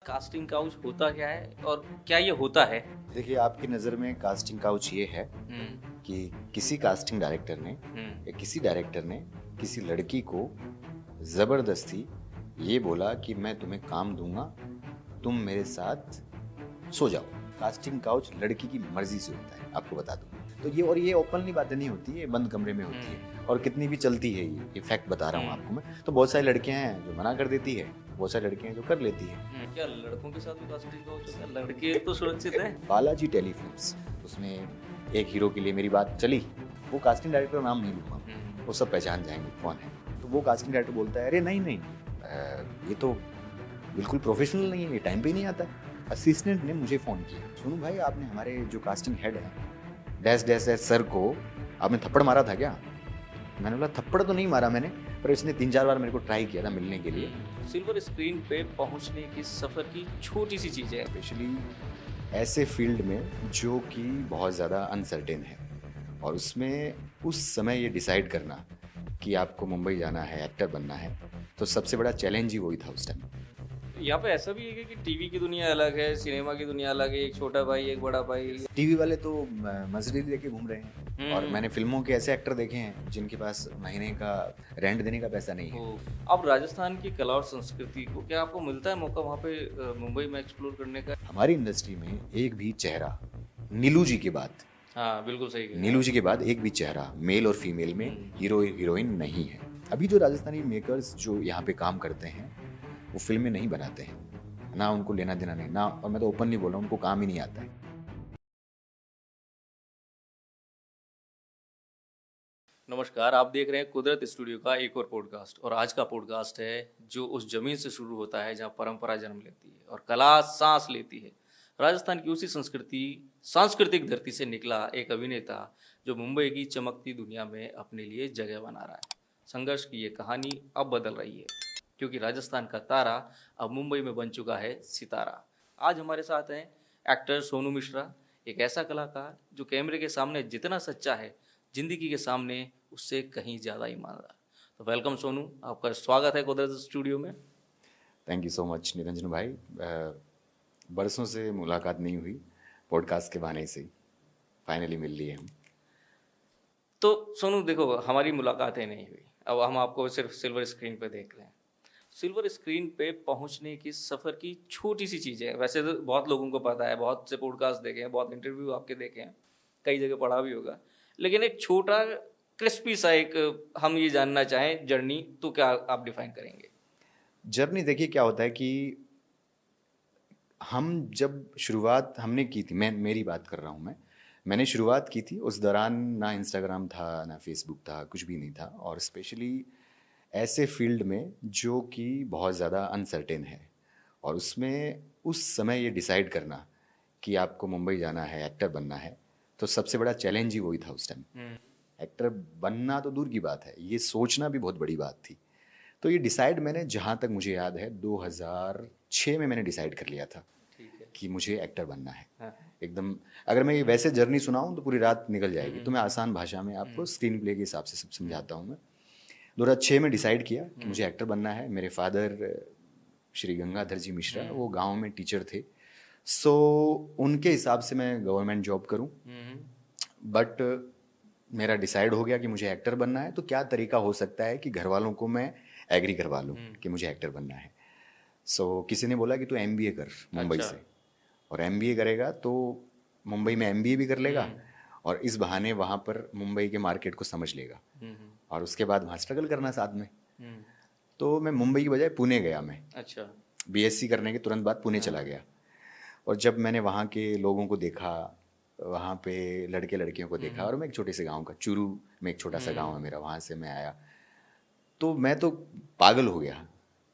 Casting couch होता क्या है और क्या ये होता है? देखिए, आपकी नज़र में कास्टिंग काउच ये है कि किसी कास्टिंग डायरेक्टर ने या किसी डायरेक्टर ने किसी लड़की को ज़बरदस्ती ये बोला कि मैं तुम्हें काम दूंगा, तुम मेरे साथ सो जाओ। कास्टिंग काउच लड़की की मर्जी से होता है, आपको बता दूं। तो ये ओपनली बातें नहीं होती है, बंद कमरे में होती है और कितनी भी चलती है ये फैक्ट बता रहा हूँ आपको मैं। तो बहुत सारी लड़कियां हैं जो मना कर देती है, बहुत सारी लड़कियां हैं जो कर लेती है। क्या लड़कों के साथ भी कास्टिंग काउच होता है? लड़के तो सुरक्षित हैं। बालाजी टेलीफिल्म्स, उसमें एक हीरो के लिए मेरी बात चली। वो कास्टिंग डायरेक्टर नाम नहीं लूँगा, वो सब पहचान जाएंगे कौन है। तो वो कास्टिंग डायरेक्टर बोलता है, अरे नहीं नहीं, ये तो बिल्कुल प्रोफेशनल नहीं है, ये टाइम पे नहीं आता है। असिस्टेंट ने मुझे फ़ोन किया, सुनो भाई, आपने हमारे जो कास्टिंग हेड है डैश डैश डैश सर को आपने थप्पड़ मारा था क्या? मैंने बोला थप्पड़ तो नहीं मारा मैंने, पर इसने 3-4 बार मेरे को ट्राई किया था मिलने के लिए। सिल्वर स्क्रीन पे पहुंचने की सफर की छोटी सी चीजें हैं। स्पेशली ऐसे फील्ड में जो कि बहुत ज़्यादा अनसर्टेन है, और उसमें उस समय ये डिसाइड करना कि आपको मुंबई जाना है, एक्टर बनना है, तो सबसे बड़ा चैलेंज ही वही था उस टाइम। यहाँ पे ऐसा भी है कि टीवी की दुनिया अलग है, सिनेमा की दुनिया अलग है, एक छोटा भाई एक बड़ा भाई। टीवी वाले तो मजदूरी लेके घूम रहे हैं, और मैंने फिल्मों के ऐसे एक्टर देखे हैं जिनके पास महीने का रेंट देने का पैसा नहीं है। अब राजस्थान की कला और संस्कृति को क्या आपको मिलता है मौका वहाँ पे मुंबई में एक्सप्लोर करने का? हमारी इंडस्ट्री में एक भी चेहरा नीलू जी के बाद, हाँ बिल्कुल सही कहा। नीलू जी के बाद एक भी चेहरा मेल और फीमेल में हीरो हीरोइन नहीं है। अभी जो राजस्थानी मेकर्स जो यहाँ पे काम करते हैं वो फिल्में नहीं बनाते हैं, ना उनको लेना देना नहीं ना, और मैं तो ओपनली बोल रहा हूँ, उनको काम ही नहीं आता है। नमस्कार, आप देख रहे हैं कुदरत स्टूडियो का एक और पॉडकास्ट। और आज का पॉडकास्ट है जो उस जमीन से शुरू होता है जहाँ परंपरा जन्म लेती है और कला सांस लेती है। राजस्थान की उसी सांस्कृतिक धरती से निकला एक अभिनेता जो मुंबई की चमकती दुनिया में अपने लिए जगह बना रहा है। संघर्ष की ये कहानी अब बदल रही है, क्योंकि राजस्थान का तारा अब मुंबई में बन चुका है सितारा। आज हमारे साथ हैं एक्टर सोनू मिश्रा, एक ऐसा कलाकार जो कैमरे के सामने जितना सच्चा है, जिंदगी के सामने उससे कहीं ज़्यादा ईमानदार। तो वेलकम सोनू, आपका स्वागत है कुदरत स्टूडियो में। Thank you so much Niranjan भाई। बरसों से मुलाकात नहीं हुई, पॉडकास्ट के बहाने से फाइनली मिल लिए हम। तो सोनू देखो, हमारी मुलाकातें नहीं हुई, अब हम आपको सिर्फ सिल्वर स्क्रीन पे देख रहे हैं। सिल्वर स्क्रीन पे पहुंचने की सफ़र की छोटी सी चीज़ें हैं। वैसे तो बहुत लोगों को पता है, बहुत से पॉडकास्ट देखे हैं, बहुत इंटरव्यू आपके देखे हैं, कई जगह पढ़ा भी होगा, लेकिन एक छोटा क्रिस्पी सा एक हम ये जानना चाहें जर्नी, तो क्या आप डिफाइन करेंगे? जर्नी देखिए क्या होता है कि हम जब शुरुआत हमने की थी, मेरी बात कर रहा हूँ मैंने शुरुआत की थी, उस दौरान ना इंस्टाग्राम था ना फेसबुक था, कुछ भी नहीं था। और स्पेशली ऐसे फील्ड में जो कि बहुत ज़्यादा अनसर्टेन है, और उसमें उस समय ये डिसाइड करना कि आपको मुंबई जाना है, एक्टर बनना है, तो सबसे बड़ा चैलेंज ही वही था उस टाइम। एक्टर बनना तो दूर की बात है, ये सोचना भी बहुत बड़ी बात थी। तो ये डिसाइड मैंने, जहाँ तक मुझे याद है, 2006 में मैंने डिसाइड कर लिया था कि मुझे एक्टर बनना है। एकदम, अगर मैं ये वैसे जर्नी सुनाऊं तो पूरी रात निकल जाएगी, तो मैं आसान भाषा में आपको स्क्रीन प्ले के हिसाब से सब समझाता हूँ। मैं 2006 में डिसाइड किया कि मुझे एक्टर बनना है। मेरे फादर श्री गंगाधर जी मिश्रा, वो गांव में टीचर थे, सो उनके हिसाब से मैं गवर्नमेंट जॉब करूं। बट मेरा डिसाइड हो गया कि मुझे एक्टर बनना है, तो क्या तरीका हो सकता है कि घर वालों को मैं एग्री करवा लूँ कि मुझे एक्टर बनना है। सो किसी ने बोला कि तू MBA कर मुंबई से, और MBA करेगा तो मुंबई में MBA भी कर लेगा, और इस बहाने वहाँ पर मुंबई के मार्केट को समझ लेगा, और उसके बाद वहाँ स्ट्रगल करना साथ में। तो मैं मुंबई की बजाय पुणे गया। मैं BSc करने के तुरंत बाद पुणे चला गया, और जब मैंने वहाँ के लोगों को देखा, वहाँ पे लड़के लड़कियों को देखा, और मैं एक छोटे से गांव का, चूरू में एक छोटा सा गांव है मेरा, वहाँ से मैं आया, तो मैं तो पागल हो गया,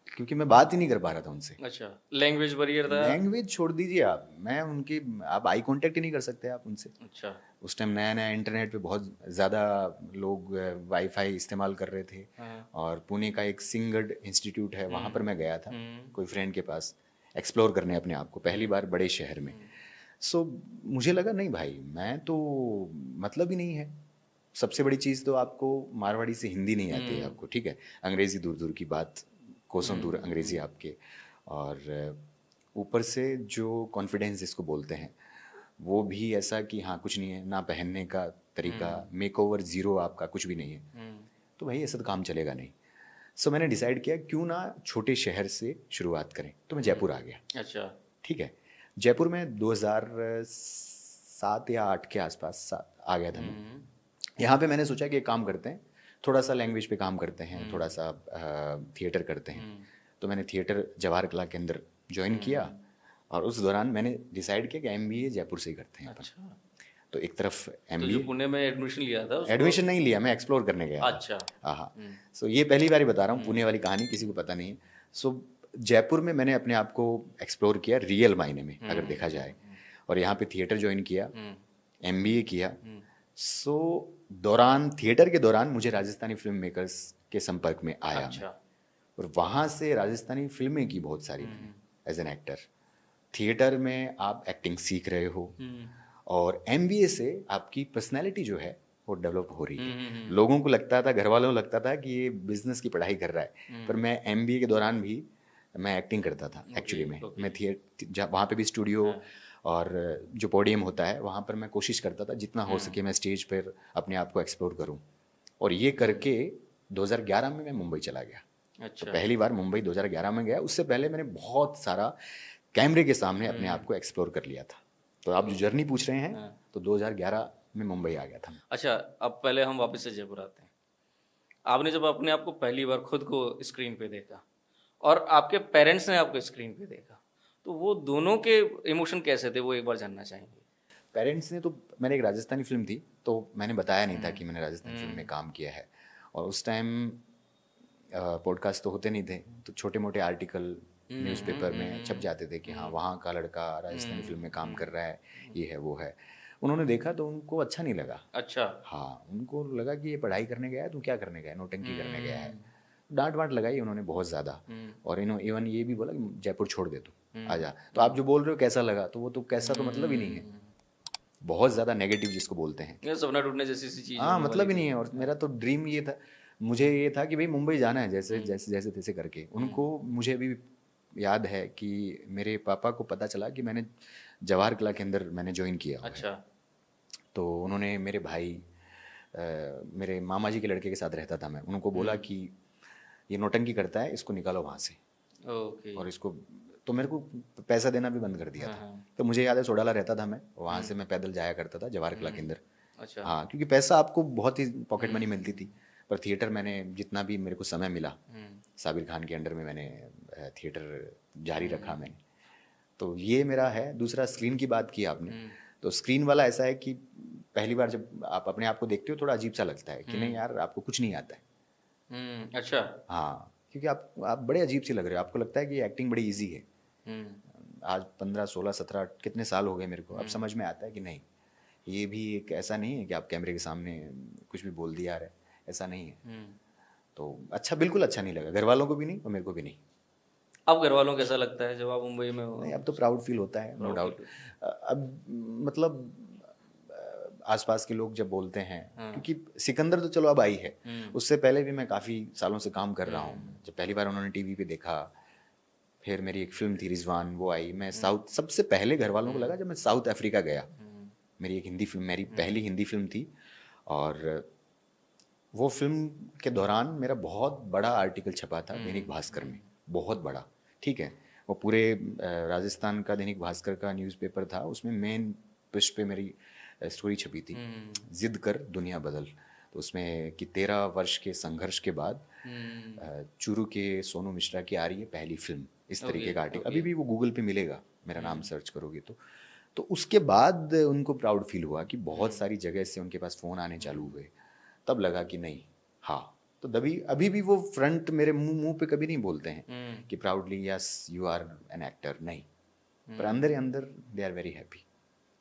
क्योंकि मैं बात ही नहीं कर पा रहा था उनसे। अच्छा, लैंग्वेज बैरियर था? लैंग्वेज छोड़ दीजिए आप, मैं उनकी, आप आई कांटेक्ट ही नहीं कर सकते आप उनसे। अच्छा। उस टाइम नया नया इंटरनेट पे बहुत ज़्यादा लोग वाईफाई इस्तेमाल कर रहे थे, और पुणे का एक सिंगड इंस्टीट्यूट है, वहाँ पर मैं गया था कोई फ्रेंड के पास एक्सप्लोर करने अपने आप को, पहली बार बड़े शहर में। सो मुझे लगा नहीं भाई, मैं तो मतलब ही नहीं है। सबसे बड़ी चीज़ तो आपको मारवाड़ी से हिंदी नहीं आती है आपको, ठीक है, अंग्रेज़ी दूर दूर की बात, कोसों दूर अंग्रेज़ी आपके। और ऊपर से जो कॉन्फिडेंस जिसको बोलते हैं वो भी ऐसा कि हाँ कुछ नहीं है, ना पहनने का तरीका, मेकओवर जीरो, आपका कुछ भी नहीं है, तो भाई ऐसा तो काम चलेगा नहीं। सो मैंने डिसाइड किया क्यों ना छोटे शहर से शुरुआत करें, तो मैं जयपुर आ गया। अच्छा। ठीक है, जयपुर में 2007 या 8 के आसपास आ गया था मैं। यहाँ पे मैंने सोचा कि एक काम करते हैं, थोड़ा सा लैंग्वेज पे काम करते हैं, थोड़ा सा थिएटर करते हैं। तो मैंने थिएटर जवाहर कला केंद्र ज्वाइन किया और उस दौरान मैंने डिसाइड किया कि एमबीए जयपुर से ही करते हैं अपन। अच्छा, तो एक तरफ तो जो एमबीए, पुणे में एडमिशन लिया था उसको। एडमिशन नहीं लिया, मैं एक्सप्लोर करने गया था। अच्छा। हाँ, सो ये पहली बार ही बता रहा हूँ, पुणे वाली कहानी किसी को पता नहीं है। सो जयपुर में मैंने अपने आप को एक्सप्लोर किया रियल मायने में अगर देखा जाए, और यहाँ पे थिएटर ज्वाइन किया, एमबीए किया। सो दौरान थिएटर के दौरान मुझे राजस्थानी फिल्म मेकर्स के संपर्क में आया मैं, और वहाँ से राजस्थानी फिल्में की बहुत सारी एज एन एक्टर। थिएटर में आप एक्टिंग सीख रहे हो, और एमबीए से आपकी पर्सनैलिटी जो है वो डेवलप हो रही है। लोगों को लगता था, घर वालों को लगता था कि ये बिजनेस की पढ़ाई कर रहा है, पर मैं एमबीए के दौरान भी मैं एक्टिंग करता था। एक्चुअली में मैं थिएटर, वहाँ पे भी स्टूडियो और जो पोडियम होता है वहाँ पर मैं कोशिश करता था जितना हो सके मैं स्टेज पर अपने आप को एक्सप्लोर करूँ, और ये करके 2011 में मैं मुंबई चला गया। अच्छा। तो पहली बार मुंबई 2011 में गया। उससे पहले मैंने बहुत सारा कैमरे के सामने अपने आप को एक्सप्लोर कर लिया था। तो आप जो जर्नी पूछ रहे हैं, तो 2011 में मुंबई आ गया था। अच्छा, अब पहले हम वापस से जयपुर आते हैं। आपने जब अपने आप को पहली बार खुद को स्क्रीन पे देखा और आपके पेरेंट्स ने आपको स्क्रीन पे देखा, तो वो दोनों के इमोशन कैसे थे, वो एक बार जानना चाहेंगे। पेरेंट्स ने तो, मैंने एक राजस्थानी फिल्म थी तो मैंने बताया नहीं था कि मैंने राजस्थानी फिल्म में काम किया है, और उस टाइम पॉडकास्ट तो होते नहीं थे, तो छोटे मोटे आर्टिकल न्यूज़पेपर में छप जाते थे कि हाँ वहाँ का लड़का राजस्थानी फिल्म में काम कर रहा है, ये है वो है। उन्होंने देखा तो उनको अच्छा नहीं लगा। अच्छा। हाँ, उनको लगा कि ये पढ़ाई करने गया है, तू क्या करने गया है, नौटंकी करने गया है। डांट वांट लगाई उन्होंने बहुत ज़्यादा, और इवन ये भी बोला कि जयपुर छोड़ दे तू, आजा। तो आप जो बोल रहे हो कैसा लगा, तो वो तो कैसा तो मतलब ही नहीं है, बहुत ज़्यादा नेगेटिव जिसको बोलते हैं, ये सपना टूटने जैसी सी चीज हाँ मतलब ही नहीं है। और मेरा तो ड्रीम ये था, मुझे ये था कि भाई मुंबई जाना है, जैसे जैसे जैसे तैसे करके। उनको, मुझे अभी याद है कि मेरे पापा को पता चला कि मैंने जवाहर कला के अंदर मैंने ज्वाइन किया हुआ है। अच्छा। तो उन्होंने, मेरे भाई, मेरे मामा जी के लड़के के साथ रहता था मैं, उनको बोला कि ये नौटंकी करता है, इसको निकालो वहाँ से। ओके। और इसको, तो मेरे को पैसा देना भी बंद कर दिया था। तो मुझे याद है सोडाला रहता था मैं, वहाँ से मैं पैदल जाया करता था जवाहर कला के अंदर। अच्छा। हाँ, क्योंकि पैसा आपको बहुत ही पॉकेट मनी मिलती थी, पर थिएटर मैंने जितना भी मेरे को समय मिला, साबिर खान के अंडर में मैंने थिएटर जारी रखा मैंने। तो ये मेरा है। दूसरा, स्क्रीन की बात की आपने, तो स्क्रीन वाला ऐसा है कि पहली बार जब आप अपने आप को देखते हो थोड़ा अजीब सा लगता है कि नहीं यार आपको कुछ नहीं आता है। अच्छा। हाँ, क्योंकि आप बड़े अजीब से लग रहे हो, आपको लगता है कि एक्टिंग बड़ी इजी है। आज 15 16 17 कितने साल हो गए मेरे को, अब समझ में आता है कि नहीं, ये भी एक ऐसा नहीं है कि आप कैमरे के सामने कुछ भी बोल दिया रहे, ऐसा नहीं है। तो अच्छा, बिल्कुल अच्छा नहीं लगा, घर वालों को भी नहीं और मेरे को भी नहीं। अब घर वालों को कैसा लगता है जब आप मुंबई में हो? नहीं, अब तो प्राउड फील होता है, नो डाउट। अब मतलब आसपास के लोग जब बोलते हैं, क्योंकि सिकंदर तो चलो अब आई है, उससे पहले भी मैं काफ़ी सालों से काम कर रहा हूँ। जब पहली बार उन्होंने टीवी पे देखा, फिर मेरी एक फिल्म थी रिजवान, वो आई। मैं साउथ, सबसे पहले घर वालों को लगा जब मैं साउथ अफ्रीका गया। मेरी एक हिंदी फिल्म, मेरी पहली हिंदी फिल्म थी, और वो फिल्म के दौरान मेरा बहुत बड़ा आर्टिकल छपा था दैनिक भास्कर में, बहुत बड़ा। ठीक है, वो पूरे राजस्थान का दैनिक भास्कर का न्यूज़पेपर था, उसमें मेन पृष्ठ पे मेरी स्टोरी छपी थी, जिद कर दुनिया बदल। तो उसमें कि 13 वर्ष के संघर्ष के बाद चूरू के सोनू मिश्रा की आ रही है पहली फिल्म, इस तरीके का आर्टिकल। अभी भी वो गूगल पे मिलेगा, मेरा नाम सर्च करोगे तो उसके बाद उनको प्राउड फील हुआ कि बहुत सारी जगह से उनके पास फ़ोन आने चालू हुए। तब लगा कि नहीं, हाँ, तो अभी भी वो फ्रंट मेरे मुंह पे कभी नहीं बोलते हैं कि proudly yes you are an actor, नहीं, पर अंदर ही अंदर they are very happy.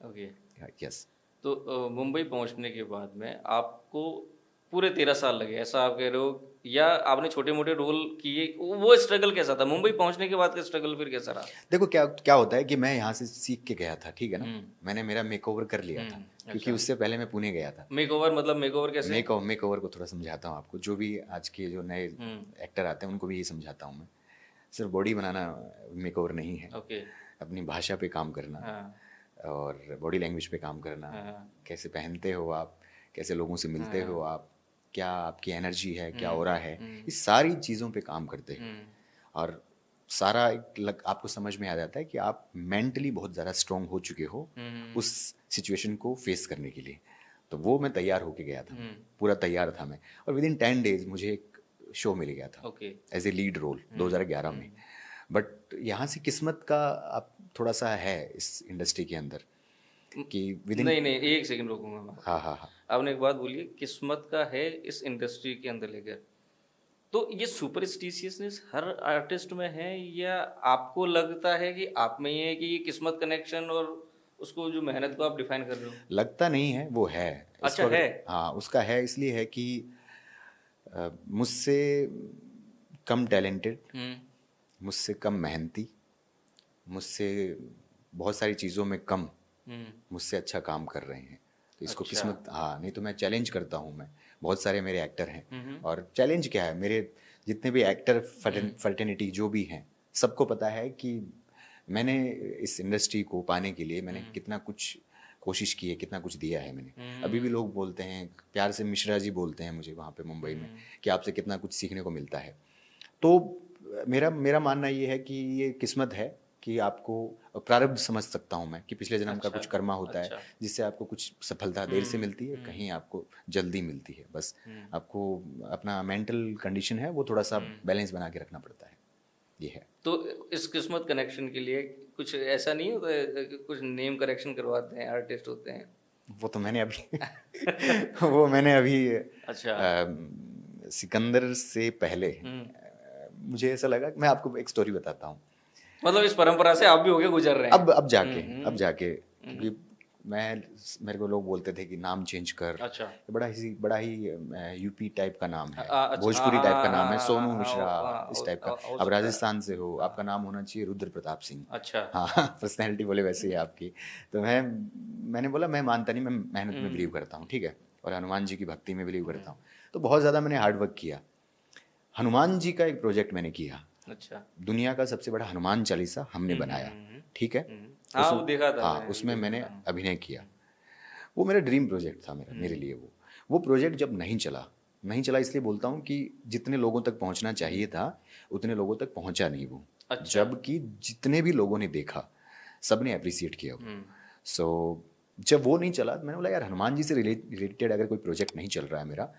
Okay, yes. तो मुंबई पहुंचने के बाद में आपको पूरे 13 साल लगे, ऐसा आप कह रहे हो, या आपने छोटे मोटे रोल किए? वो स्ट्रगल कैसा था मुंबई पहुंचने के बाद का स्ट्रगल, फिर कैसा रहा? देखो क्या होता है कि मैं यहाँ से सीख के गया था, ठीक है ना, मैंने मेरा मेकओवर कर लिया था, क्योंकि उससे पहले मैं पुणे गया था। मेकओवर मतलब मेकओवर कैसे? मेकओवर को थोड़ा समझाता हूँ आपको, जो भी आज के जो नए एक्टर आते हैं उनको भी ये समझाता हूँ मैं। सिर्फ बॉडी बनाना मेकओवर नहीं है। ओके। अपनी भाषा पे काम करना, हाँ और बॉडी लैंग्वेज पे काम करना, हाँ कैसे पहनते हो आप, कैसे लोगों से मिलते हो आप, क्या आपकी एनर्जी है, क्या हो रहा है, इस सारी चीज़ों पे काम करते हैं। और सारा आपको समझ में आ जाता है कि आप मेंटली बहुत ज़्यादा स्ट्रांग हो चुके हो उस सिचुएशन को फेस करने के लिए। तो वो मैं तैयार होके गया था, पूरा तैयार था मैं, और विद इन 10 डेज मुझे एक शो मिल गया था okay as a lead role 2011 में। बट यहाँ से किस्मत का आप थोड़ा सा है इस इंडस्ट्री के अंदर कि विद इन, नहीं नहीं, एक सेकंड रोकूंगा मैं। हाँ हाँ हाँ, आपने एक बात बोली, किस्मत का है इस इंडस्ट्री के अंदर लेकर, तो ये सुपरस्टिशियसनेस हर आर्टिस्ट में है, या आपको लगता है कि आप में ही है कि ये किस्मत कनेक्शन और उसको जो मेहनत को आप डिफाइन कर रहे हो? लगता नहीं है, वो है। अच्छा है। हाँ, उसका है, इसलिए है कि मुझसे कम टैलेंटेड, मुझसे कम मेहनती, मुझसे बहुत सारी चीज़ों में कम मुझसे अच्छा काम कर रहे हैं। तो इसको अच्छा। किस्मत, हाँ, नहीं तो मैं चैलेंज करता हूँ। मैं बहुत सारे मेरे एक्टर हैं, और चैलेंज क्या है, मेरे जितने भी एक्टर फर्टेनिटी जो भी हैं, सबको पता है कि मैंने इस इंडस्ट्री को पाने के लिए मैंने कितना कुछ कोशिश की है, कितना कुछ दिया है मैंने। अभी भी लोग बोलते हैं, प्यार से मिश्रा जी बोलते हैं मुझे वहाँ पे मुंबई में, कि आपसे कितना कुछ सीखने को मिलता है। तो मेरा मेरा मानना ये है कि ये किस्मत है कि आपको प्रारब्ध समझ सकता हूँ मैं, कि पिछले जन्म का कुछ कर्मा होता है जिससे आपको कुछ सफलता देर से मिलती है, कहीं आपको जल्दी मिलती है। बस आपको अपना मेंटल कंडीशन है वो थोड़ा सा बैलेंस बना के रखना पड़ता है, ये है। तो इस किस्मत कनेक्शन के लिए कुछ ऐसा नहीं होता है कि कुछ नेम करेक्शन करवाते हैं आर्टिस्ट होते हैं? वो तो मैंने अभी वो मैंने अभी अच्छा। सिकंदर से पहले मुझे ऐसा लगा, मैं आपको एक स्टोरी बताता हूँ। मतलब इस परंपरा से आप भी होके गुजर रहे हैं? अब जाके क्योंकि मेरे को लोग बोलते थे कि नाम चेंज कर। अच्छा। बड़ा ही यूपी टाइप का नाम है, अच्छा, भोजपुरी टाइप का नाम है, सोनू हाँ, मिश्रा, हाँ, इस टाइप का। हो अब सकता है। राजस्थान से हो, आपका नाम होना चाहिए रुद्र प्रताप सिंह। अच्छा। हाँ, पर्सनैलिटी बोले वैसे ही आपकी। तो मैंने बोला मैं मानता नहीं, मैं मेहनत में बिलीव करता हूँ, ठीक है, और हनुमान जी की भक्ति में बिलीव करता हूँ। तो बहुत ज़्यादा मैंने हार्ड वर्क किया। हनुमान जी का एक प्रोजेक्ट मैंने किया, अच्छा। दुनिया का सबसे बड़ा हनुमान चालीसा हमने बनाया, ठीक है। हाँ, वो देखा था हाँ, मैंने, उसमें वीडियो मैंने देखा। अभिनय किया। वो मेरा ड्रीम प्रोजेक्ट था, मेरे लिए वो प्रोजेक्ट जब नहीं चला इसलिए बोलता हूँ कि जितने लोगों तक पहुँचना चाहिए था उतने लोगों तक पहुँचा नहीं वो। अच्छा। जबकि जितने भी लोगों ने देखा सब ने अप्रिसिएट किया वो। सो जब वो नहीं चला, मैंने बोला यार हनुमान जी से रिलेटेड अगर कोई प्रोजेक्ट नहीं चल रहा है मेरा,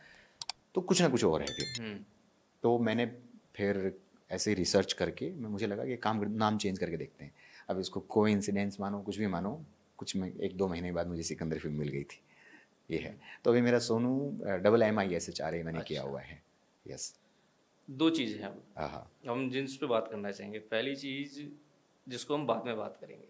तो कुछ ना कुछ और है फिर। तो मैंने फिर ऐसे ही रिसर्च करके मुझे लगा कि नाम चेंज करके देखते हैं। अब इसको कोइंसिडेंस मानो, कुछ भी मानो, कुछ में 1-2 महीने बाद मुझे सिकंदर फिल्म मिल गई थी, ये है। तो अभी मेरा सोनू MISHRA मैंने किया हुआ है। यस। दो चीज़ें हैं हाँ, हम जिस पे बात करना चाहेंगे। पहली चीज़ जिसको हम बाद में बात करेंगे,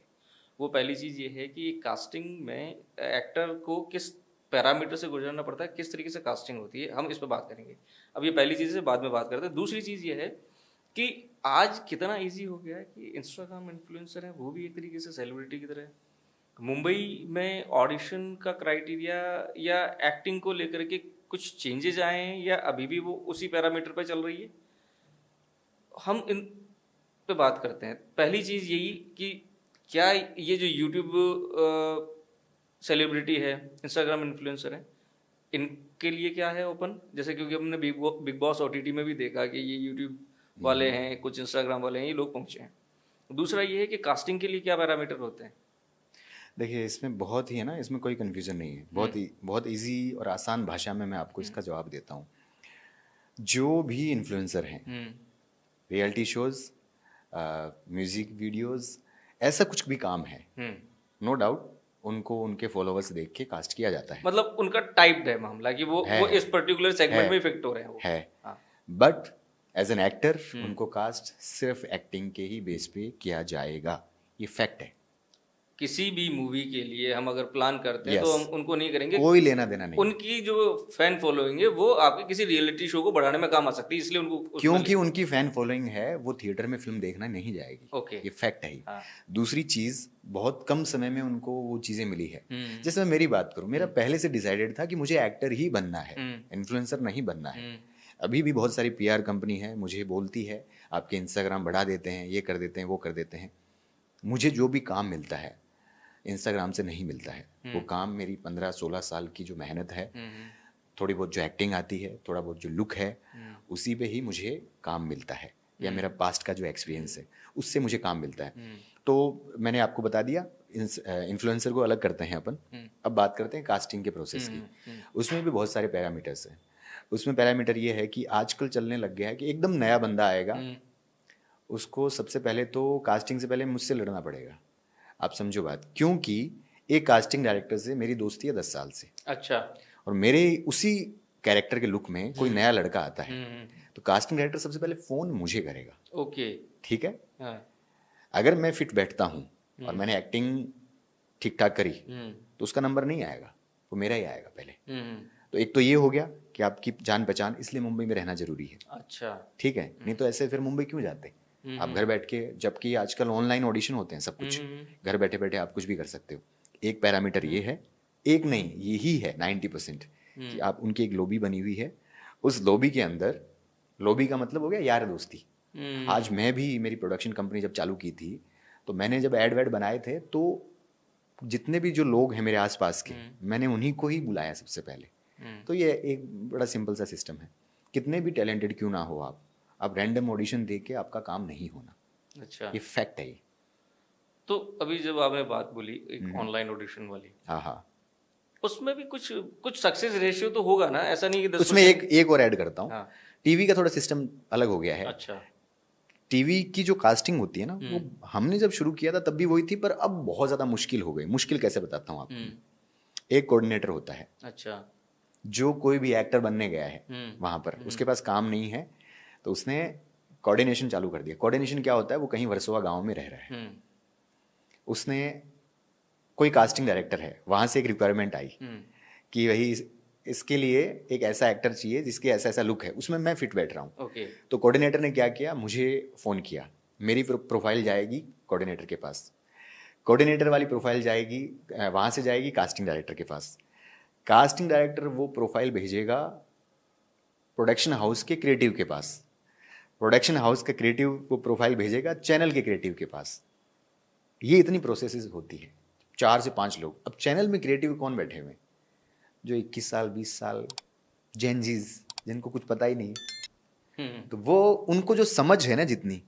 वो पहली चीज़ ये है कि कास्टिंग में एक्टर को किस पैरामीटर से गुजरना पड़ता है, किस तरीके से कास्टिंग होती है, हम इस पर बात करेंगे। अब ये पहली चीज़ से बाद में बात करते हैं। दूसरी चीज़ ये है कि आज कितना इजी हो गया है कि इंस्टाग्राम इन्फ्लुएंसर है वो भी एक तरीके से सेलिब्रिटी की तरह है। मुंबई में ऑडिशन का क्राइटेरिया या एक्टिंग को लेकर के कुछ चेंजेस आए हैं, या अभी भी वो उसी पैरामीटर पर चल रही है? हम इन पे बात करते हैं। पहली चीज़ यही कि क्या ये जो यूट्यूब सेलिब्रिटी है, इंस्टाग्राम इन्फ्लुएंसर है, इनके लिए क्या है ओपन? जैसे क्योंकि हमने बिग बॉस OTT में भी देखा कि ये यूट्यूब वाले हैं, कुछ इंस्टाग्राम वाले हैं, ये लोग पहुंचे हैं। दूसरा ये है कि कास्टिंग के लिए क्या पैरामीटर होते हैं? देखिए इसमें बहुत ही है ना, इसमें कोई कन्फ्यूज़न नहीं है। बहुत ईजी और आसान भाषा में मैं आपको इसका जवाब देता हूँ। जो भी इन्फ्लुएंसर हैं, रियलिटी शोज़, म्यूज़िक वीडियोज़, ऐसा कुछ भी काम है, नो डाउट उनको उनके फॉलोअर्स देख के कास्ट किया जाता है। मतलब उनका टाइप्ड है मामला कि वो इस पर्टिकुलर सेगमेंट में फिट हो रहे हैं वो। है। बट एज एन एक्टर उनको कास्ट सिर्फ एक्टिंग के ही बेस पे किया जाएगा, ये फैक्ट है। किसी भी मूवी के लिए हम अगर प्लान करते हैं तो हम उनको नहीं करेंगे, कोई लेना देना नहीं। उनकी जो फैन फॉलोइंग है वो आपके किसी रियलिटी शो को बढ़ाने में काम आ सकती है, इसलिए उनको क्योंकि उनकी फैन फॉलोइंग है, वो थिएटर में फिल्म देखना नहीं जाएगी। ओके, ये फैक्ट है। दूसरी चीज, बहुत कम समय में उनको वो चीजें मिली है। जैसे मैं मेरी बात करूं, मेरा पहले से डिसाइडेड था कि मुझे एक्टर ही बनना है, इन्फ्लुएंसर नहीं बनना है। अभी भी बहुत सारी PR कंपनी है मुझे बोलती है आपके इंस्टाग्राम बढ़ा देते हैं, ये कर देते हैं, वो कर देते हैं। मुझे जो भी काम मिलता है इंस्टाग्राम से नहीं मिलता है। वो काम मेरी 15-16 साल की जो मेहनत है, थोड़ी बहुत जो एक्टिंग आती है, थोड़ा बहुत जो लुक है, उसी पे ही मुझे काम मिलता है, या मेरा पास्ट का जो एक्सपीरियंस है उससे मुझे काम मिलता है। तो मैंने आपको बता दिया, इन्फ्लुएंसर को अलग करते हैं अपन। अब बात करते हैं कास्टिंग के प्रोसेस की। उसमें भी बहुत सारे पैरामीटर्स हैं। उसमें पैरामीटर ये है कि आजकल चलने लग गया है कि एकदम नया बंदा आएगा, उसको सबसे पहले तो कास्टिंग से पहले मुझसे लड़ना पड़ेगा। आप समझो बात, क्योंकि एक कास्टिंग डायरेक्टर से मेरी दोस्ती है 10 साल से। अच्छा। और मेरे उसी कैरेक्टर के लुक में कोई नया लड़का आता है, तो कास्टिंग डायरेक्टर सबसे पहले फोन मुझे करेगा। ओके। ठीक है। हाँ। अगर मैं फिट बैठता हूँ और मैंने एक्टिंग ठीक ठाक करी, तो उसका नंबर नहीं आएगा, वो मेरा ही आएगा पहले। तो एक तो ये हो गया कि आपकी जान पहचान, इसलिए मुंबई में रहना जरूरी है। अच्छा। ठीक है, नहीं तो ऐसे फिर मुंबई क्यों जाते। आप घर बैठ के, जबकि आजकल ऑनलाइन ऑडिशन होते हैं, सब कुछ घर बैठे बैठे आप कुछ भी कर सकते हो। एक पैरामीटर ये है, एक नहीं यही है 90%, कि आप, उनकी एक लॉबी बनी हुई है, उस लॉबी के अंदर, लॉबी का मतलब हो गया यार दोस्ती। आज मैं भी, मेरी प्रोडक्शन कंपनी जब चालू की थी, तो मैंने जब एड वेड बनाए थे, तो जितने भी जो लोग हैं मेरे आसपास के, मैंने उन्हीं को ही बुलाया सबसे पहले। तो ये एक बड़ा सिंपल सा सिस्टम है। कितने भी टैलेंटेड क्यों ना हो आप रैंडम ऑडिशन दे के आपका काम नहीं होना। अच्छा। ये फैक्ट है ये। तो अभी जब आपने बात बोली एक ऑनलाइन ऑडिशन वाली, हाँ हाँ, उसमें भी कुछ कुछ सक्सेस रेशियो तो होगा ना, ऐसा नहीं कि 10%। उसमें एक और ऐड करता हूँ। हाँ। टीवी का थोड़ा सिस्टम अलग हो गया है। अच्छा। टीवी की जो कास्टिंग होती है ना, वो हमने जब शुरू किया था तब भी वही थी, पर अब बहुत ज्यादा मुश्किल हो गई। मुश्किल कैसे बताता हूँ आपको। एक कोऑर्डिनेटर होता है। अच्छा। जो कोई भी एक्टर बनने गया है वहां पर, उसके पास काम नहीं है, तो उसने कोऑर्डिनेशन चालू कर दिया। कोऑर्डिनेशन क्या होता है, वो कहीं वर्सोवा गांव में रह रहा है, उसने, कोई कास्टिंग डायरेक्टर है, वहां से एक रिक्वायरमेंट आई कि वही इसके लिए एक ऐसा एक्टर चाहिए जिसके ऐसा ऐसा लुक है, उसमें मैं फिट बैठ रहा हूँ। ओके। तो कोऑर्डिनेटर ने क्या किया, मुझे फ़ोन किया, मेरी प्रोफाइल जाएगी कोऑर्डिनेटर के पास, कोऑर्डिनेटर वाली प्रोफाइल जाएगी, वहाँ से जाएगी कास्टिंग डायरेक्टर के पास, कास्टिंग डायरेक्टर वो प्रोफाइल भेजेगा प्रोडक्शन हाउस के क्रिएटिव के पास, प्रोडक्शन हाउस का क्रिएटिव वो प्रोफाइल भेजेगा चैनल के क्रिएटिव के पास। ये इतनी प्रोसेसेस होती है, 4 से 5 लोग। अब चैनल में क्रिएटिव कौन बैठे हुए, जो 21 साल 20 साल जेनजीज, जिनको कुछ पता ही नहीं, तो वो, उनको जो समझ है ना जितनी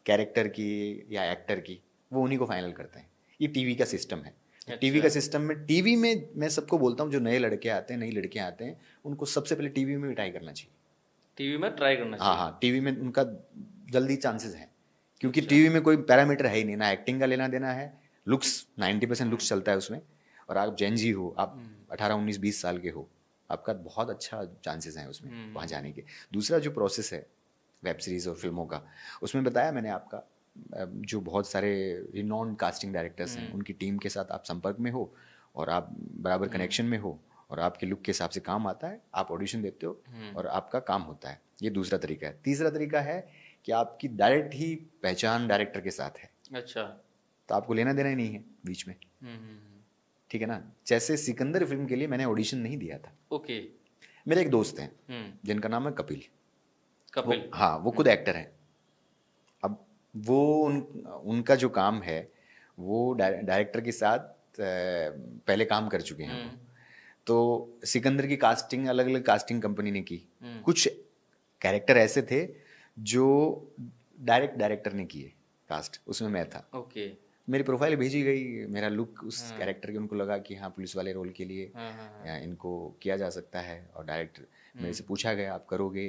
कैरेक्टर की या एक्टर की, वो उन्हीं को फाइनल करते हैं। ये टीवी का सिस्टम है। अच्छा। टीवी का सिस्टम में, टीवी में मैं सबको बोलता हूँ, जो नए लड़के आते हैं, नई लड़कियां आते हैं, उनको सबसे पहले टीवी में ट्राई करना चाहिए। टीवी में ट्राई करना चाहिए। हाँ, टीवी में उनका जल्दी चांसेस है, क्योंकि टीवी में कोई पैरामीटर है ही नहीं, ना एक्टिंग का लेना देना है, लुक्स 90% लुक्स चलता है उसमें, और आप जेनजी हो, आप 18 19 20 साल के हो, आपका बहुत अच्छा चांसेस हैं उसमें वहाँ जाने के। दूसरा जो प्रोसेस है वेब सीरीज़ और फिल्मों का, उसमें बताया मैंने आपका, जो बहुत सारे रिनॉन्ड कास्टिंग डायरेक्टर्स हैं, उनकी टीम के साथ आप संपर्क में हो और आप बराबर कनेक्शन में हो, और आपके लुक के हिसाब से काम आता है, आप ऑडिशन देते हो और आपका काम होता है। ये दूसरा तरीका है। तीसरा तरीका है कि आपकी डायरेक्ट ही पहचान डायरेक्टर के साथ है। अच्छा। तो आपको लेना देना ही नहीं है बीच में। ठीक है ना। जैसे सिकंदर फिल्म के लिए मैंने ऑडिशन नहीं दिया था। ओके। मेरे एक दोस्त हैं जिनका नाम है कपिल। कपिल। हाँ, वो खुद एक्टर हैं। अब वो उनका जो काम है, वो डायरेक्टर के साथ पहले काम कर चुके हैं। तो सिकंदर की कास्टिंग अलग अलग कास्टिंग कंपनी ने की। कुछ कैरेक्टर ऐसे थे जो डायरेक्टर ने किए कास्ट, उसमें मैं था। ओके। मेरी प्रोफाइल भेजी गई, मेरा लुक उस कैरेक्टर के, उनको लगा कि हाँ पुलिस वाले रोल के लिए इनको किया जा सकता है, और डायरेक्ट मेरे से पूछा गया आप करोगे,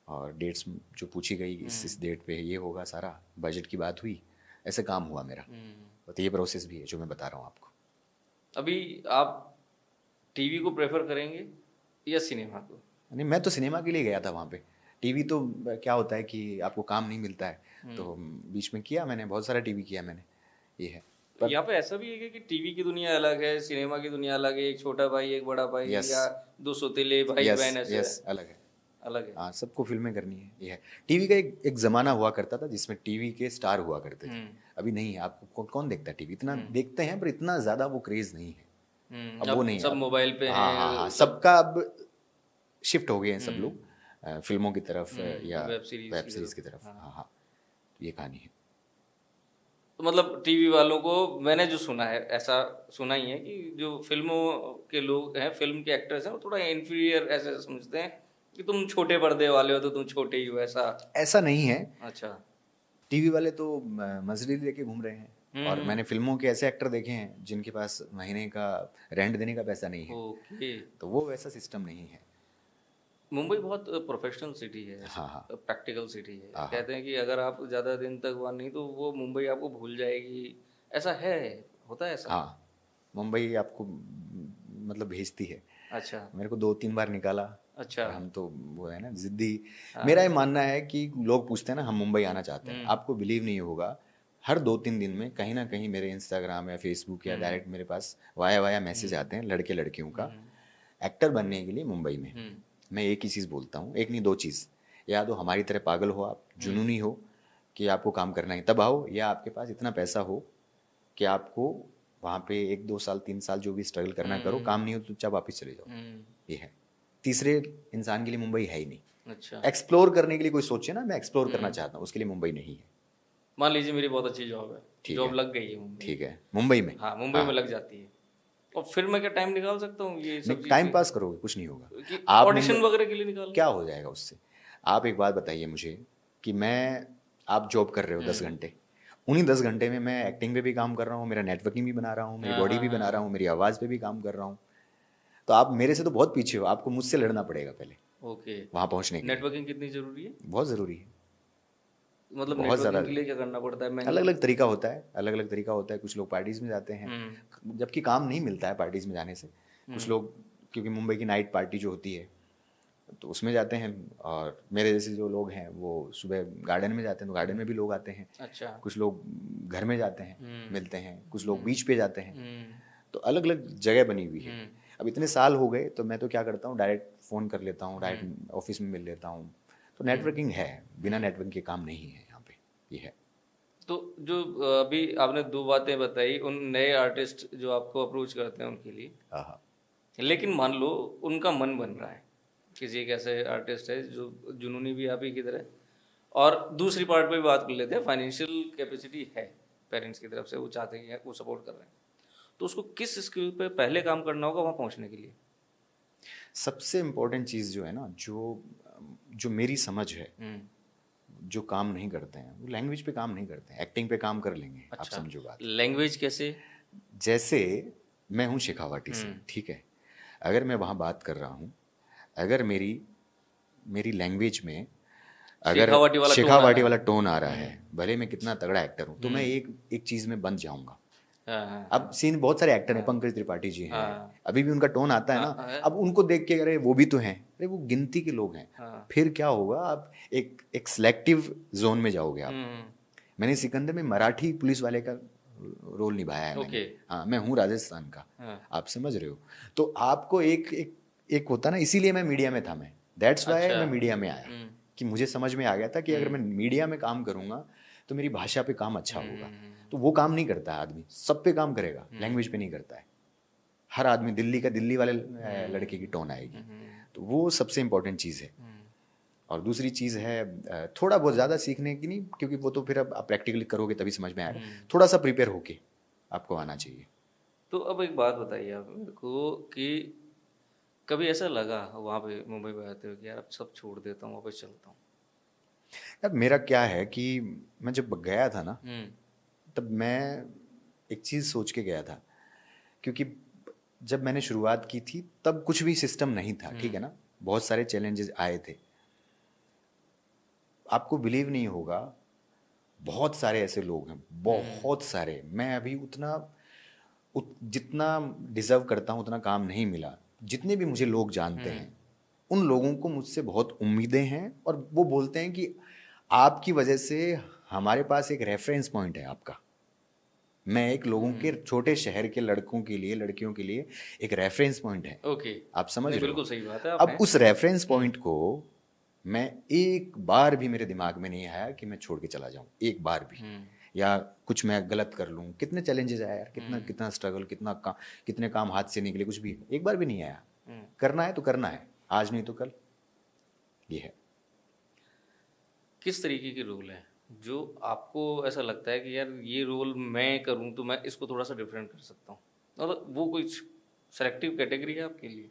और डेट्स जो पूछी गई, इस डेट पे ये होगा, सारा बजट की बात हुई, ऐसे काम हुआ मेरा। तो ये प्रोसेस भी है जो मैं बता रहा हूँ आपको। अभी आप टीवी को प्रेफर करेंगे या सिनेमा को? नहीं, मैं तो सिनेमा के लिए गया था वहाँ पे। टीवी तो क्या होता है कि आपको काम नहीं मिलता है, तो बीच में किया मैंने, बहुत सारा टीवी किया मैंने, ये है। पर यहाँ पे ऐसा भी है कि टीवी की दुनिया अलग है, सिनेमा की दुनिया अलग है, एक छोटा भाई एक बड़ा भाई, या दो सौतेले भाई बहन, ऐसे अलग है, अलग है। हाँ, सबको फिल्में करनी है, ये है। टीवी का एक जमाना हुआ करता था जिसमें टीवी के स्टार हुआ करते थे। अभी नहीं है। आपको कौन देखता है टीवी? इतना देखते हैं पर इतना ज्यादा वो क्रेज नहीं है। अब वो नहीं है, सब मोबाइल पे हाँ हाँ हाँ, सबका अब शिफ्ट हो गए हैं सब लोग फिल्मों की तरफ या वेब सीरीज की तरफ। हाँ हाँ, ये कहानी है। तो मतलब टीवी वालों को मैंने जो सुना है, ऐसा सुना ही है कि जो फिल्मों के लोग हैं, फिल्म के एक्टर्स हैं, वो थोड़ा इन्फीरियर ऐसे समझते हैं कि तुम छोटे पर्दे वाले हो तो तुम छोटे ही हो, ऐसा। ऐसा नहीं है। अच्छा। टीवी वाले तो मजदूरी लेके घूम रहे हैं, और मैंने फिल्मों के ऐसे एक्टर देखे हैं जिनके पास महीने का रेंट देने का पैसा नहीं है। ओके। तो वो वैसा सिस्टम नहीं है। मुंबई बहुत प्रोफेशनल सिटी है, हाँ हाँ प्रैक्टिकल सिटी है। हाँ हाँ कहते हैं कि अगर आप ज़्यादा दिन तक वहाँ नहीं तो वो मुंबई आपको भूल जाएगी, ऐसा है? होता है ऐसा? हाँ। मुंबई आपको मतलब भेजती है। अच्छा। मेरे को 2-3 बार निकाला। अच्छा। और हम तो वो है ना जिद्दी। हाँ। मेरा ये मानना है कि लोग पूछते हैं ना हम मुंबई आना चाहते हैं, हम्म। आपको बिलीव नहीं होगा, हर 2-3 दिन में कहीं ना कहीं मेरे इंस्टाग्राम या फेसबुक या डायरेक्ट मेरे पास वाया वाया मैसेज आते हैं लड़के लड़कियों का, एक्टर बनने के लिए मुंबई में। मैं एक ही चीज़ बोलता हूँ, एक नहीं 2 चीज़, या तो हमारी तरह पागल हो आप, जुनूनी हो कि आपको काम करना है तब आओ, या आपके पास इतना पैसा हो कि आपको वहाँ पे 1-2 साल 3 साल जो भी स्ट्रगल करना करो, काम नहीं हो तो चुपचाप वापस चले जाओ। ये है। तीसरे इंसान के लिए मुंबई है ही नहीं। अच्छा। एक्सप्लोर करने के लिए कोई सोचे ना मैं एक्सप्लोर करना चाहता हूँ, उसके लिए मुंबई नहीं है। मान लीजिए मेरी बहुत अच्छी जॉब है, ठीक जॉब है। लग गई है मुंबई। ठीक है, मुंबई में। हाँ, मुंबई में लग जाती है, और फिर मैं क्या टाइम निकाल सकता हूँ ये सब नहीं, चीज़ टाइम पास करोगे कुछ नहीं होगा। कि आप ऑडिशन वगैरह के लिए निकाल? क्या हो जाएगा उससे? आप एक बात बताइए मुझे कि आप जॉब कर रहे हो 10 घंटे, उन्हीं 10 घंटे में मैं एक्टिंग पे भी काम कर रहा हूँ, मेरा नेटवर्किंग भी बना रहा हूँ, मेरी बॉडी भी बना रहा हूँ, मेरी आवाज़ पे भी काम कर रहा हूँ। तो आप मेरे से तो बहुत पीछे हो, आपको मुझसे लड़ना पड़ेगा पहले ओके। वहाँ पहुँचने के लिए। नेटवर्किंग कितनी जरूरी है? बहुत ज़रूरी है। मतलब बहुत ज़्यादा। नेटवर्किंग के लिए क्या करना पड़ता है? मैं अलग अलग तरीका होता है, अलग अलग तरीका होता है। कुछ लोग पार्टीज़ में जाते हैं, जबकि काम नहीं मिलता है पार्टीज़ में जाने से। कुछ लोग, क्योंकि मुंबई की नाइट पार्टी जो होती है तो उसमें जाते हैं, और मेरे जैसे जो लोग हैं वो सुबह गार्डन में जाते हैं, तो गार्डन में भी लोग आते हैं। अच्छा। कुछ लोग घर में जाते हैं, मिलते हैं, कुछ लोग बीच पे जाते हैं। तो अलग अलग जगह बनी हुई है। अब इतने साल हो गए तो मैं तो क्या करता हूँ, डायरेक्ट फ़ोन कर लेता हूँ, डायरेक्ट ऑफिस में मिल लेता हूँ। तो नेटवर्किंग है, बिना नेटवर्किंग के काम नहीं है यहाँ पे, ये है। तो जो अभी आपने 2 बातें बताई उन नए आर्टिस्ट जो आपको अप्रोच करते हैं उनके लिए, हाँ लेकिन मान लो उनका मन बन रहा है, किसी एक ऐसे आर्टिस्ट है जो जुनूनी भी आप ही की तरह, और दूसरी पार्ट पे भी बात कर लेते हैं, फाइनेंशियल कैपेसिटी है पेरेंट्स की तरफ से, वो चाहते हैं, वो सपोर्ट कर रहे हैं, तो उसको किस स्किल पे पहले काम करना होगा वहाँ पहुँचने के लिए? सबसे इम्पोर्टेंट चीज़ जो है ना, जो जो मेरी समझ है, जो काम नहीं करते हैं वो लैंग्वेज पे काम नहीं करते हैं, एक्टिंग पे काम कर लेंगे। आप अच्छा, समझो बात। लैंग्वेज कैसे? जैसे मैं हूँ शेखावाटी से, ठीक है, अगर मैं वहाँ बात कर रहा हूँ, अगर मेरी मेरी लैंग्वेज में अगर शेखावाटी वाला tone आ शेखावाटी रहा वाला टोन आ रहा है, भले मैं कितना तगड़ा एक्टर हूँ, तो मैं एक एक चीज़ में बंध जाऊंगा। हाँ, अब सीन बहुत सारे एक्टर हैं, पंकज त्रिपाठी जी हैं, हाँ, अभी भी उनका टोन आता है ना। हाँ, अब उनको देख के अरे वो भी तो हैं, अरे वो गिनती के लोग हैं। हाँ, फिर क्या होगा, आप एक एक सिलेक्टिव जोन में जाओगे आप। मैंने सिकंदर में मराठी पुलिस वाले का रोल निभाया है मैंने। हाँ, मैं हूँ राजस्थान का। आप समझ रहे हो? तो आपको एक एक एक होता ना, इसीलिए मैं मीडिया में था। मैं दैट्स वाई अच्छा। मैं मीडिया में आया, कि मुझे समझ में आ गया था कि अगर मैं मीडिया में काम करूंगा तो मेरी भाषा पे काम अच्छा होगा। तो वो काम नहीं करता है आदमी, सब पे काम करेगा, लैंग्वेज पे नहीं करता है। हर आदमी दिल्ली का दिल्ली वाले लड़के की टोन आएगी। तो वो सबसे इम्पोर्टेंट चीज़ है। और दूसरी चीज़ है थोड़ा बहुत ज़्यादा सीखने की नहीं, क्योंकि वो तो फिर अब आप प्रैक्टिकली करोगे तभी समझ में आएगा। थोड़ा सा प्रिपेयर होके आपको आना चाहिए। तो अब एक बात बताइए आप मेरे को कि कभी ऐसा लगा वहाँ पे मुंबई में आते हो कि यार अब सब छोड़ देता हूँ, वापस चलता हूँ? अब मेरा क्या है कि मैं जब गया था ना, तब मैं एक चीज़ सोच के गया था, क्योंकि जब मैंने शुरुआत की थी तब कुछ भी सिस्टम नहीं था, ठीक है ना, बहुत सारे चैलेंजेस आए थे। आपको बिलीव नहीं होगा, बहुत सारे ऐसे लोग हैं, बहुत सारे। मैं अभी जितना डिजर्व करता हूँ उतना काम नहीं मिला। जितने भी मुझे लोग जानते हैं, उन लोगों को मुझसे बहुत उम्मीदें हैं, और वो बोलते हैं कि आपकी वजह से हमारे पास एक रेफरेंस पॉइंट है आपका। मैं एक लोगों के छोटे शहर के लड़कों के लिए, लड़कियों के लिए एक रेफरेंस पॉइंट है। ओके। आप समझ रहे हो? बिल्कुल सही बात है। अब उस रेफरेंस पॉइंट को मैं एक बार भी मेरे दिमाग में नहीं आया कि मैं छोड़ के चला जाऊं, एक बार भी, या कुछ मैं गलत कर लूं। कितने चैलेंजेस आए यार, कितना कितना स्ट्रगल, कितने काम हाथ से निकले, कुछ भी एक बार भी नहीं आया। करना है तो करना है, आज नहीं तो कल, ये है। किस तरीके के रोल हैं जो आपको ऐसा लगता है कि यार ये रोल मैं करूं तो मैं इसको थोड़ा सा डिफरेंट कर सकता हूँ, मतलब वो कोई सेलेक्टिव कैटेगरी है आपके लिए?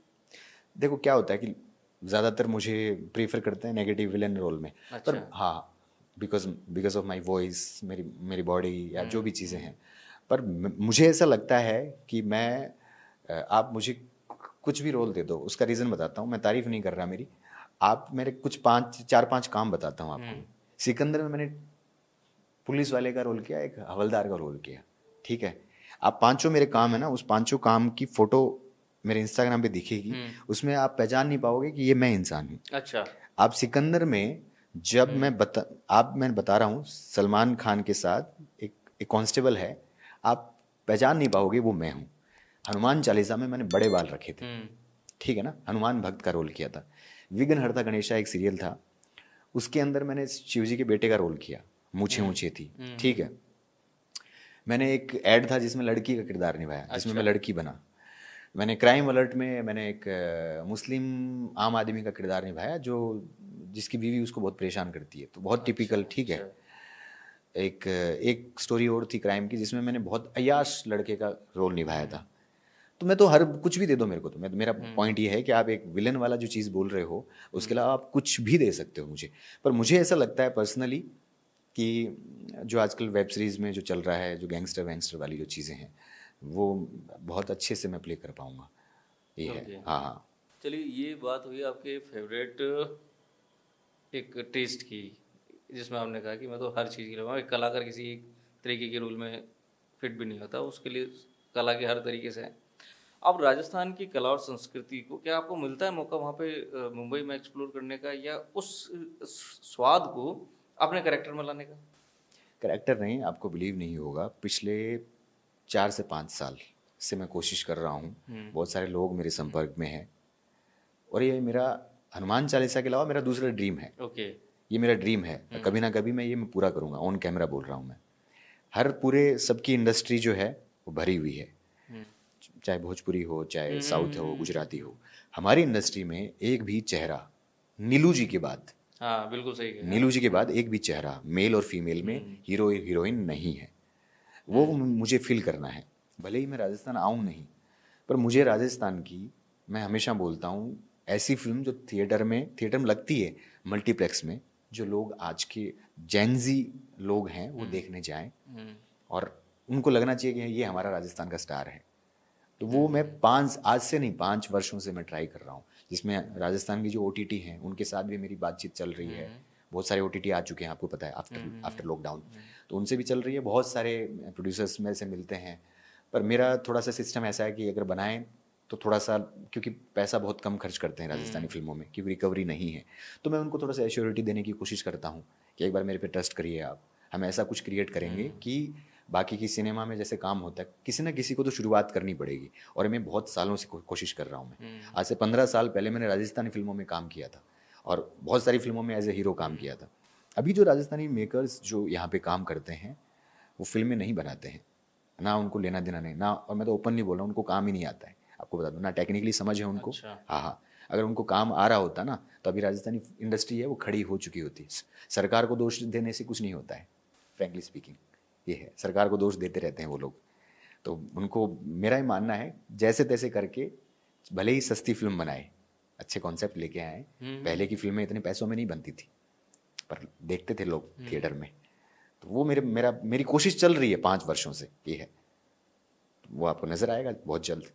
देखो क्या होता है कि ज़्यादातर मुझे प्रीफर करते हैं नेगेटिव विलन रोल में। पर अच्छा। हाँ, because because of my voice, मेरी मेरी बॉडी या जो भी चीज़ें हैं। पर मुझे ऐसा लगता है कि मैं आप मुझे कुछ भी रोल दे दो, उसका रीज़न बताता हूँ, मैं तारीफ नहीं कर रहा मेरी। आप मेरे कुछ पाँच चार पांच काम बताता हूँ आपको। सिकंदर में मैंने पुलिस वाले का रोल किया, एक हवलदार का रोल किया, ठीक है। आप पांचों मेरे काम है ना, उस पांचों काम की फोटो मेरे इंस्टाग्राम पे दिखेगी। उसमें आप पहचान नहीं पाओगे कि ये मैं इंसान हूँ। अच्छा। आप सिकंदर में जब मैं बता रहा हूँ, सलमान खान के साथ एक कांस्टेबल है, आप पहचान नहीं पाओगे वो मैं हूँ। हनुमान चालीसा में मैंने बड़े बाल रखे थे, ठीक है ना, हनुमान भक्त का रोल किया था। विघ्नहर्ता गणेशा एक सीरियल था, उसके अंदर मैंने शिवजी के बेटे का रोल किया, मूछें ऊंचे थी, ठीक है। मैंने एक ऐड था जिसमें लड़की का किरदार निभाया, जिसमें मैं लड़की बना। मैंने क्राइम अलर्ट में मैंने एक मुस्लिम आम आदमी का किरदार निभाया, जो जिसकी बीवी उसको बहुत परेशान करती है, तो बहुत टिपिकल, ठीक है। एक एक स्टोरी और थी क्राइम की, जिसमें मैंने बहुत अय्याश लड़के का रोल निभाया था। तो मैं तो हर कुछ भी दे दो मेरे को, तो मेरा पॉइंट ये है कि आप एक विलन वाला जो चीज़ बोल रहे हो, उसके अलावा आप कुछ भी दे सकते हो मुझे। पर मुझे ऐसा लगता है पर्सनली कि जो आजकल वेब सीरीज़ में जो चल रहा है, जो गैंगस्टर वैंगस्टर वाली जो चीज़ें हैं, वो बहुत अच्छे से मैं प्ले कर पाऊँगा, ये है। ओके। हाँ हाँ। चलिए, ये बात हुई आपके फेवरेट एक टेस्ट की, जिसमें आपने कहा कि मैं तो हर चीज़ के लिए, एक कलाकार किसी एक तरीके के रोल में फिट भी नहीं होता, उसके लिए कला के हर तरीके से है। अब राजस्थान की कला और संस्कृति को क्या आपको मिलता है मौका वहाँ पे मुंबई में एक्सप्लोर करने का, या उस स्वाद को अपने करेक्टर में लाने का? करेक्टर नहीं, आपको बिलीव नहीं होगा, पिछले 4 से 5 साल से मैं कोशिश कर रहा हूँ। बहुत सारे लोग मेरे संपर्क में हैं, और ये मेरा हनुमान चालीसा के अलावा मेरा दूसरा ड्रीम है। ओके। ये मेरा ड्रीम है, कभी ना कभी मैं पूरा करूँगा। ऑन कैमरा बोल रहा हूँ मैं। हर पूरे सबकी इंडस्ट्री जो है वो भरी हुई है, चाहे भोजपुरी हो, चाहे साउथ हो, गुजराती हो। हमारी इंडस्ट्री में एक भी चेहरा, नीलू जी के बाद, हाँ बिल्कुल सही कहा। नीलू जी के बाद एक भी चेहरा मेल और फीमेल में हीरो हीरोइन नहीं है। वो मुझे फील करना है। भले ही मैं राजस्थान आऊँ नहीं, पर मुझे राजस्थान की, मैं हमेशा बोलता हूँ, ऐसी फिल्म जो थिएटर में लगती है, मल्टीप्लेक्स में, जो लोग आज के जेनजी लोग हैं वो देखने जाएं, और उनको लगना चाहिए कि ये हमारा राजस्थान का स्टार है। तो वो मैं आज से नहीं, 5 वर्षों से मैं ट्राई कर रहा हूँ, जिसमें राजस्थान की जो ओटीटी हैं उनके साथ भी मेरी बातचीत चल रही है। बहुत सारे ओटीटी आ चुके हैं, आपको पता है, आफ्टर लॉकडाउन, तो उनसे भी चल रही है। बहुत सारे प्रोड्यूसर्स में से मिलते हैं। पर मेरा थोड़ा सा सिस्टम ऐसा है कि अगर बनाएं तो थोड़ा सा, क्योंकि पैसा बहुत कम खर्च करते हैं राजस्थानी फिल्मों में, क्योंकि रिकवरी नहीं है, तो मैं उनको थोड़ा सा एश्योरिटी देने की कोशिश करता हूँ कि एक बार मेरे पे ट्रस्ट करिए आप, हम ऐसा कुछ क्रिएट करेंगे कि बाकी की सिनेमा में जैसे काम होता है, किसी ना किसी को तो शुरुआत करनी पड़ेगी। और मैं बहुत सालों से कोशिश कर रहा हूँ। मैं आज से 15 साल पहले मैंने राजस्थानी फिल्मों में काम किया था, और बहुत सारी फिल्मों में एज ए हीरो काम किया था। अभी जो राजस्थानी मेकर्स जो यहाँ पे काम करते हैं, वो फिल्में नहीं बनाते हैं, ना उनको लेना देना नहीं ना, और मैं तो ओपनली बोल रहा हूँ, उनको काम ही नहीं आता है, आपको बता दूँ, ना टेक्निकली समझ है उनको। अच्छा। हाँ हाँ, अगर उनको काम आ रहा होता ना, तो अभी राजस्थानी इंडस्ट्री है वो खड़ी हो चुकी होती। सरकार को दोष देने से कुछ नहीं होता है, फ्रैंकली स्पीकिंग, ये है, सरकार को दोष देते रहते हैं वो लोग। तो उनको, मेरा ही मानना है, जैसे तैसे करके भले ही सस्ती फिल्म बनाए, अच्छे कॉन्सेप्ट लेके आए। पहले की फिल्में इतने पैसों में नहीं बनती थी, पर देखते थे लोग थिएटर में। तो वो मेरी कोशिश चल रही है 5 वर्षों से, ये है। वो आपको नजर आएगा बहुत जल्द।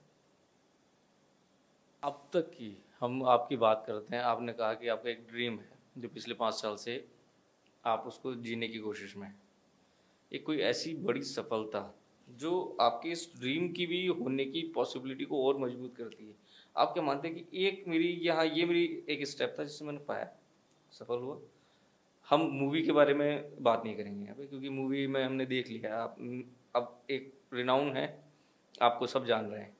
अब तक की हम आपकी बात करते हैं, आपने कहा कि आपका एक ड्रीम है जो पिछले 5 साल से आप उसको जीने की कोशिश में हैं। एक कोई ऐसी बड़ी सफलता जो आपके इस ड्रीम की भी होने की पॉसिबिलिटी को और मजबूत करती है, आप क्या मानते हैं कि एक मेरी यहाँ ये मेरी एक स्टेप था जिससे मैंने पाया, सफल हुआ? हम मूवी के बारे में बात नहीं करेंगे यहाँ पे, क्योंकि मूवी में हमने देख लिया, आप अब एक रिनाउन है, आपको सब जान रहे हैं।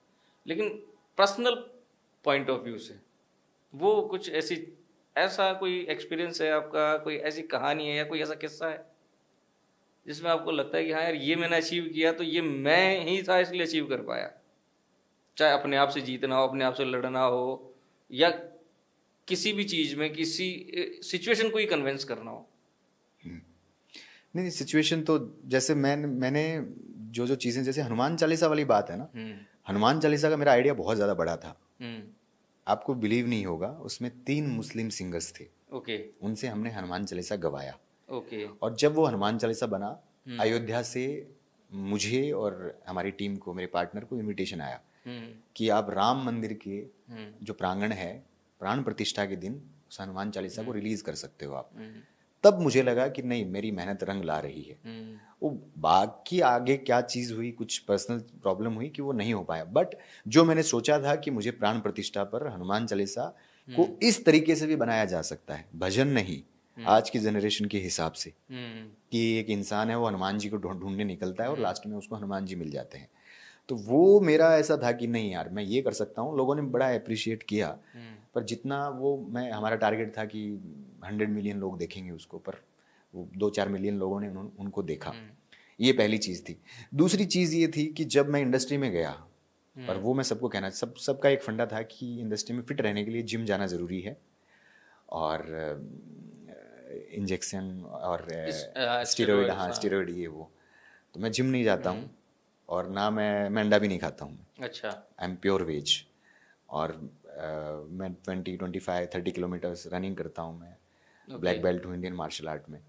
लेकिन पर्सनल पॉइंट ऑफ व्यू से वो कुछ ऐसा कोई एक्सपीरियंस है आपका, कोई ऐसी कहानी है या कोई ऐसा किस्सा है जिसमें आपको लगता है कि हाँ यार ये मैंने अचीव किया तो ये मैं ही था इसलिए अचीव कर पाया, चाहे अपने आप से जीतना हो, अपने आप से लड़ना हो, या किसी भी चीज़ में किसी सिचुएशन को ही कन्विंस करना हो? नहीं, सिचुएशन तो जैसे मैंने जो चीज़ें, जैसे हनुमान चालीसा वाली बात है ना, हनुमान चालीसा का मेरा आइडिया बहुत ज़्यादा बड़ा था। आपको बिलीव नहीं होगा, उसमें 3 मुस्लिम सिंगर्स थे। ओके। उनसे हमने हनुमान चालीसा गवाया। ओके। और जब वो हनुमान चालीसा बना, अयोध्या से मुझे और हमारी टीम को, मेरे पार्टनर को इनविटेशन आया कि आप राम मंदिर के जो प्रांगण है, प्राण प्रतिष्ठा के दिन उस हनुमान चालीसा को रिलीज कर सकते हो आप। तब मुझे लगा कि नहीं, मेरी मेहनत रंग ला रही है। वो बाकी आगे क्या चीज़ हुई, कुछ पर्सनल प्रॉब्लम हुई कि वो नहीं हो पाया, बट जो मैंने सोचा था कि मुझे प्राण प्रतिष्ठा पर हनुमान चालीसा को इस तरीके से भी बनाया जा सकता है, भजन नहीं, आज की जनरेशन के हिसाब से, कि एक इंसान है वो हनुमान जी को ढूंढने निकलता है और लास्ट में उसको हनुमान जी मिल जाते हैं। तो वो मेरा ऐसा था कि नहीं यार, मैं ये कर सकता हूँ। लोगों ने बड़ा अप्रिशिएट किया, पर जितना वो हमारा टारगेट था कि 100 मिलियन लोग देखेंगे उसको, पर वो 2-4 मिलियन लोगों ने उनको देखा। ये पहली चीज़ थी। दूसरी चीज़ ये थी कि जब मैं इंडस्ट्री में गया, और वो मैं सबको कहना, सबका एक फंडा था कि इंडस्ट्री में फिट रहने के लिए जिम जाना ज़रूरी है, और इंजेक्शन और स्टीरॉइड, हाँ स्टीरॉइड, ये वो। तो मैं जिम नहीं जाता हूँ, और ना मैं अंडा भी नहीं खाता हूँ। अच्छा। I am pure veg. और मैं 20-25-30 किलोमीटर्स रनिंग करता हूँ। मैं ब्लैक बेल्ट हूँ इंडियन मार्शल आर्ट में।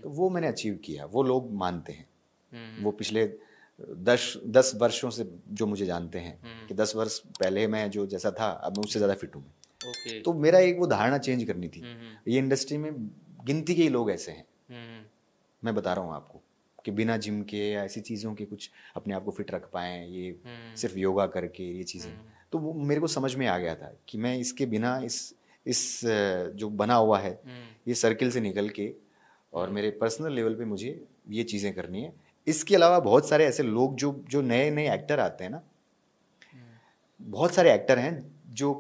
तो वो मैंने अचीव किया, वो लोग मानते हैं। वो पिछले 10 वर्षों से जो मुझे जानते हैं कि 10 वर्ष पहले मैं जो जैसा था, अब मैं उससे ज़्यादा फिट हूँ। Okay. तो मेरा एक वो धारणा चेंज करनी थी। ये इंडस्ट्री में गिनती के ही लोग ऐसे हैं, मैं बता रहा हूँ आपको, कि बिना जिम के या ऐसी चीज़ों के कुछ अपने आप को फिट रख पाएँ, ये सिर्फ योगा करके ये चीज़ें। तो वो मेरे को समझ में आ गया था कि मैं इसके बिना, इस जो बना हुआ है ये सर्किल से निकल के, और मेरे पर्सनल लेवल पे मुझे ये चीज़ें करनी है। इसके अलावा बहुत सारे ऐसे लोग जो नए नए एक्टर आते हैं ना, बहुत सारे एक्टर हैं जो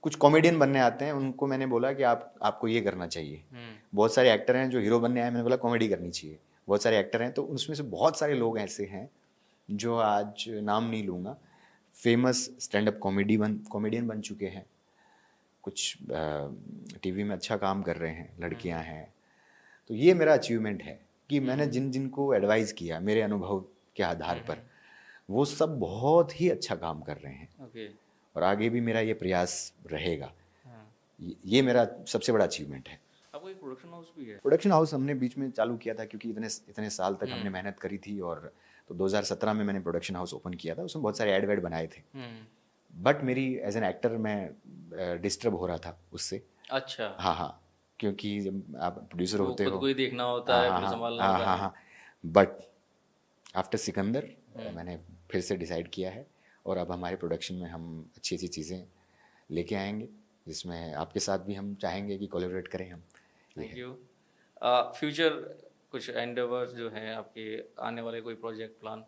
कुछ कॉमेडियन बनने आते हैं, उनको मैंने बोला कि आपको ये करना चाहिए। बहुत सारे एक्टर हैं जो हीरो बनने आए, मैंने बोला कॉमेडी करनी चाहिए। बहुत सारे एक्टर हैं, तो उसमें से बहुत सारे लोग ऐसे हैं जो, आज नाम नहीं लूँगा, फेमस स्टैंड अप कॉमेडियन बन चुके हैं। कुछ टीवी में अच्छा काम कर रहे हैं, लड़कियां हैं। तो ये मेरा अचीवमेंट है कि मैंने जिनको एडवाइस किया मेरे अनुभव के आधार पर, वो सब बहुत ही अच्छा काम कर रहे हैं। Okay. और आगे भी मेरा ये प्रयास रहेगा। ये मेरा सबसे बड़ा अचीवमेंट है। आपको एक प्रोडक्शन हाउस भी है? प्रोडक्शन हाउस हमने बीच में चालू किया था, क्योंकि इतने साल तक हमने मेहनत करी थी, और तो 2017 में मैंने प्रोडक्शन हाउस ओपन किया था। उसमें बहुत सारे एड वेड बनाए थे, बट मेरी एज एन एक्टर मैं डिस्टर्ब हो रहा था उससे। अच्छा। हाँ, क्योंकि जब आप प्रोड्यूसर होते हो, खुद को ही देखना होता है, फिर संभालना होता है। हाँ, बट आफ्टर सिकंदर मैंने फिर से डिसाइड किया है, और अब हमारे प्रोडक्शन में हम अच्छी अच्छी चीज़ें लेके आएंगे, जिसमें आपके साथ भी हम चाहेंगे कि कोलैबोरेट करें हम। Thank you. फ्यूचर कुछ एंडेवर्स जो हैं आपके, आने वाले कोई प्रोजेक्ट प्लान?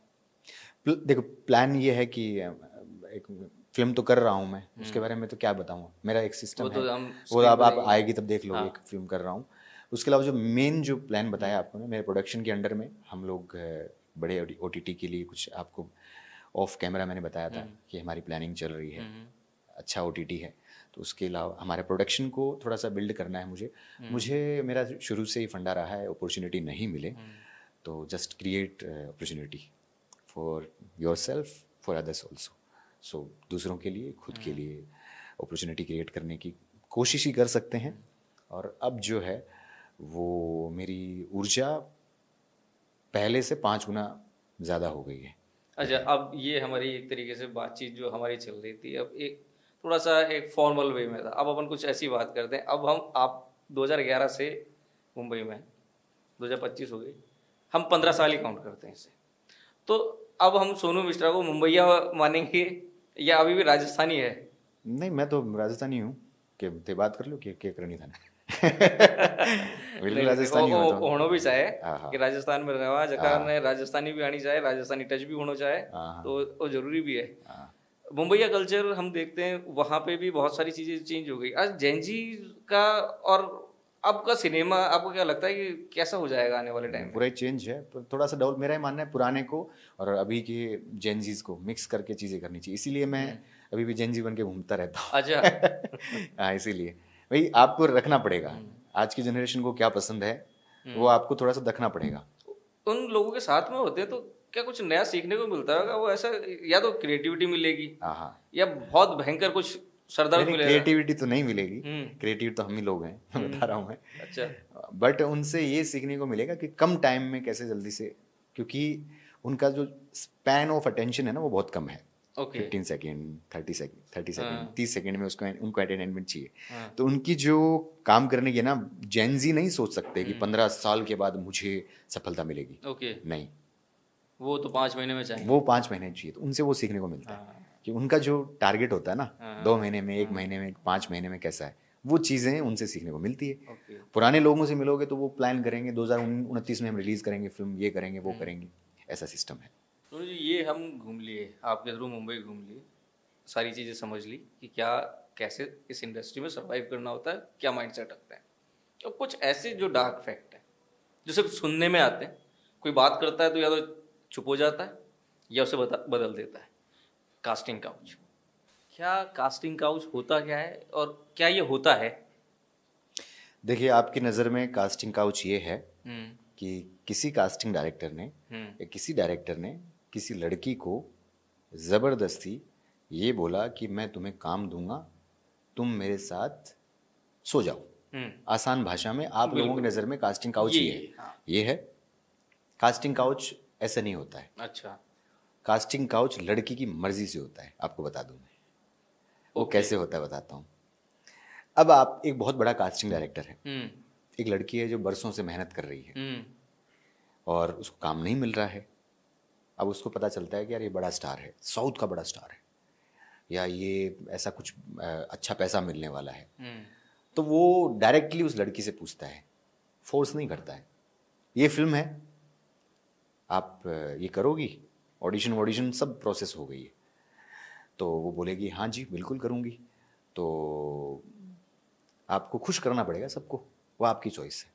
देखो, प्लान ये है कि एक फिल्म तो कर रहा हूँ मैं, उसके बारे में तो क्या बताऊँ। मेरा एक सिस्टम है, वो अब आप आएगी तब देख लोगे। एक फिल्म कर रहा हूँ। उसके अलावा जो प्लान बताया आपको ना, मेरे प्रोडक्शन के अंडर में हम लोग बड़े OTT के लिए कुछ, आपको ऑफ कैमरा मैंने बताया था कि हमारी प्लानिंग चल रही है, अच्छा OTT है। तो उसके अलावा हमारे प्रोडक्शन को थोड़ा सा बिल्ड करना है मुझे मेरा शुरू से ही फंडा रहा है, अपॉर्चुनिटी नहीं मिले तो just create opportunity for yourself, for others also. So दूसरों के लिए, खुद के लिए अपॉर्चुनिटी क्रिएट करने की कोशिश ही कर सकते हैं। और अब जो है वो मेरी ऊर्जा पहले से 5 गुना ज़्यादा हो गई है। अच्छा, अब ये हमारी एक तरीके से बातचीत जो हमारी चल रही थी, अब एक थोड़ा सा एक फॉर्मल वे में था। अब अपन कुछ ऐसी बात करते हैं। अब आप 2011 से मुंबई में, 2025 हो गई, हम 15 साल ही काउंट करते हैं इसे। तो अब हम सोनू मिश्रा को मुंबईया मानेंगे या अभी भी राजस्थानी है? नहीं, मैं तो राजस्थानी हूँ। कि ते बात कर लो क्या करनी था बिल्कुल राजस्थानी होना भी चाहे कि राजस्थान में रहवा जकार ने राजस्थानी भी आनी चाहे, राजस्थानी टच भी होना चाहे, तो वो जरूरी भी है। मुंबईया कल्चर हम देखते हैं, वहाँ पे भी बहुत सारी चीजें चेंज हो गई। आज जेनजी का और अब का सिनेमा, आपको क्या लगता है कि कैसा हो जाएगा आने वाले टाइम में? पूरा चेंज है, थोड़ा सा डाउट। मेरा ही मानना है पुराने को और अभी के जेनजीज को मिक्स करके चीजें करनी चाहिए। इसीलिए मैं अभी भी जेनजी बन के घूमता रहता हूँ। अच्छा। हाँ, इसीलिए भाई आपको रखना पड़ेगा। आज की जनरेशन को क्या पसंद है वो आपको थोड़ा सा देखना पड़ेगा। उन लोगों के साथ में होते हैं तो क्या कुछ नया सीखने को मिलता होगा? वो ऐसा या तो क्रिएटिविटी मिलेगी हाँ हाँ। या बहुत भयंकर कुछ नहीं सरदर्द नहीं, मिलेगा। क्रिएटिविटी तो नहीं मिलेगी। हम्म। क्रिएटिव तो हम ही लोग हैं, मैं बता रहा हूँ मैं। अच्छा। बट उनसे ये सीखने को मिलेगा कि कम टाइम में कैसे जल्दी से, क्योंकि उनका जो स्पैन ऑफ अटेंशन है ना वो बहुत कम है। ओके। 15 सेकेंड, 30 सेकेंड, हाँ 30 सेकेंड में उसको उनको एंटरटेनमेंट चाहिए। हाँ। तो उनकी जो काम करने की ना, जेनजी नहीं सोच सकते कि हम्म। 15 साल के बाद मुझे सफलता मिलेगी। ओके। नहीं, वो तो 5 महीने में चाहिए। वो 5 महीने चाहिए, तो उनसे वो सीखने को मिलता है हाँ कि उनका जो टारगेट होता है ना, हाँ 2 महीने में, एक हाँ। महीने में, 5 महीने में कैसा है, वो चीज़ें उनसे सीखने को मिलती है। ओके। पुराने लोगों से मिलोगे तो वो प्लान करेंगे 2029 में हम रिलीज करेंगे फिल्म, ये करेंगे वो हम्म। करेंगे, ऐसा सिस्टम है। तो जी ये हम घूम लिए, आपके थ्रू मुंबई घूम लिए, सारी चीज़ें समझ ली कि क्या कैसे इस इंडस्ट्री में सरवाइव करना होता है, क्या माइंडसेट रखते हैं। तो कुछ ऐसे जो डार्क फैक्ट है जो सिर्फ सुनने में आते हैं, कोई बात करता है तो या तो चुप हो जाता है या उसे बदल देता है। कास्टिंग काउच, क्या कास्टिंग काउच होता क्या है और क्या ये होता है? देखिए, आपकी नज़र में कास्टिंग काउच ये है हम्म। कि किसी कास्टिंग डायरेक्टर ने हम्म। या किसी डायरेक्टर ने किसी लड़की को ज़बरदस्ती ये बोला कि मैं तुम्हें काम दूंगा, तुम मेरे साथ सो जाओ। हम्म। आसान भाषा में आप लोगों की बिल्कुल। नज़र में कास्टिंग काउच ये है। हाँ। ये है कास्टिंग काउच। ऐसा नहीं होता है। अच्छा। कास्टिंग काउच लड़की की मर्जी से होता है, आपको बता दूं मैं। वो ओके। कैसे होता है बताता हूँ। अब आप, एक बहुत बड़ा कास्टिंग डायरेक्टर है, हम्म। एक लड़की है जो बरसों से मेहनत कर रही है हम्म। और उसको काम नहीं मिल रहा है। अब उसको पता चलता है कि यार ये बड़ा स्टार है, साउथ का बड़ा स्टार है, या ये ऐसा कुछ अच्छा पैसा मिलने वाला है। हम्म। तो वो डायरेक्टली उस लड़की से पूछता है, फोर्स नहीं करता है। ये फिल्म है, आप ये करोगी? ऑडिशन वॉडिशन सब प्रोसेस हो गई है। तो वो बोलेगी हाँ जी बिल्कुल करूँगी। तो आपको खुश करना पड़ेगा सबको, वो आपकी चॉइस है।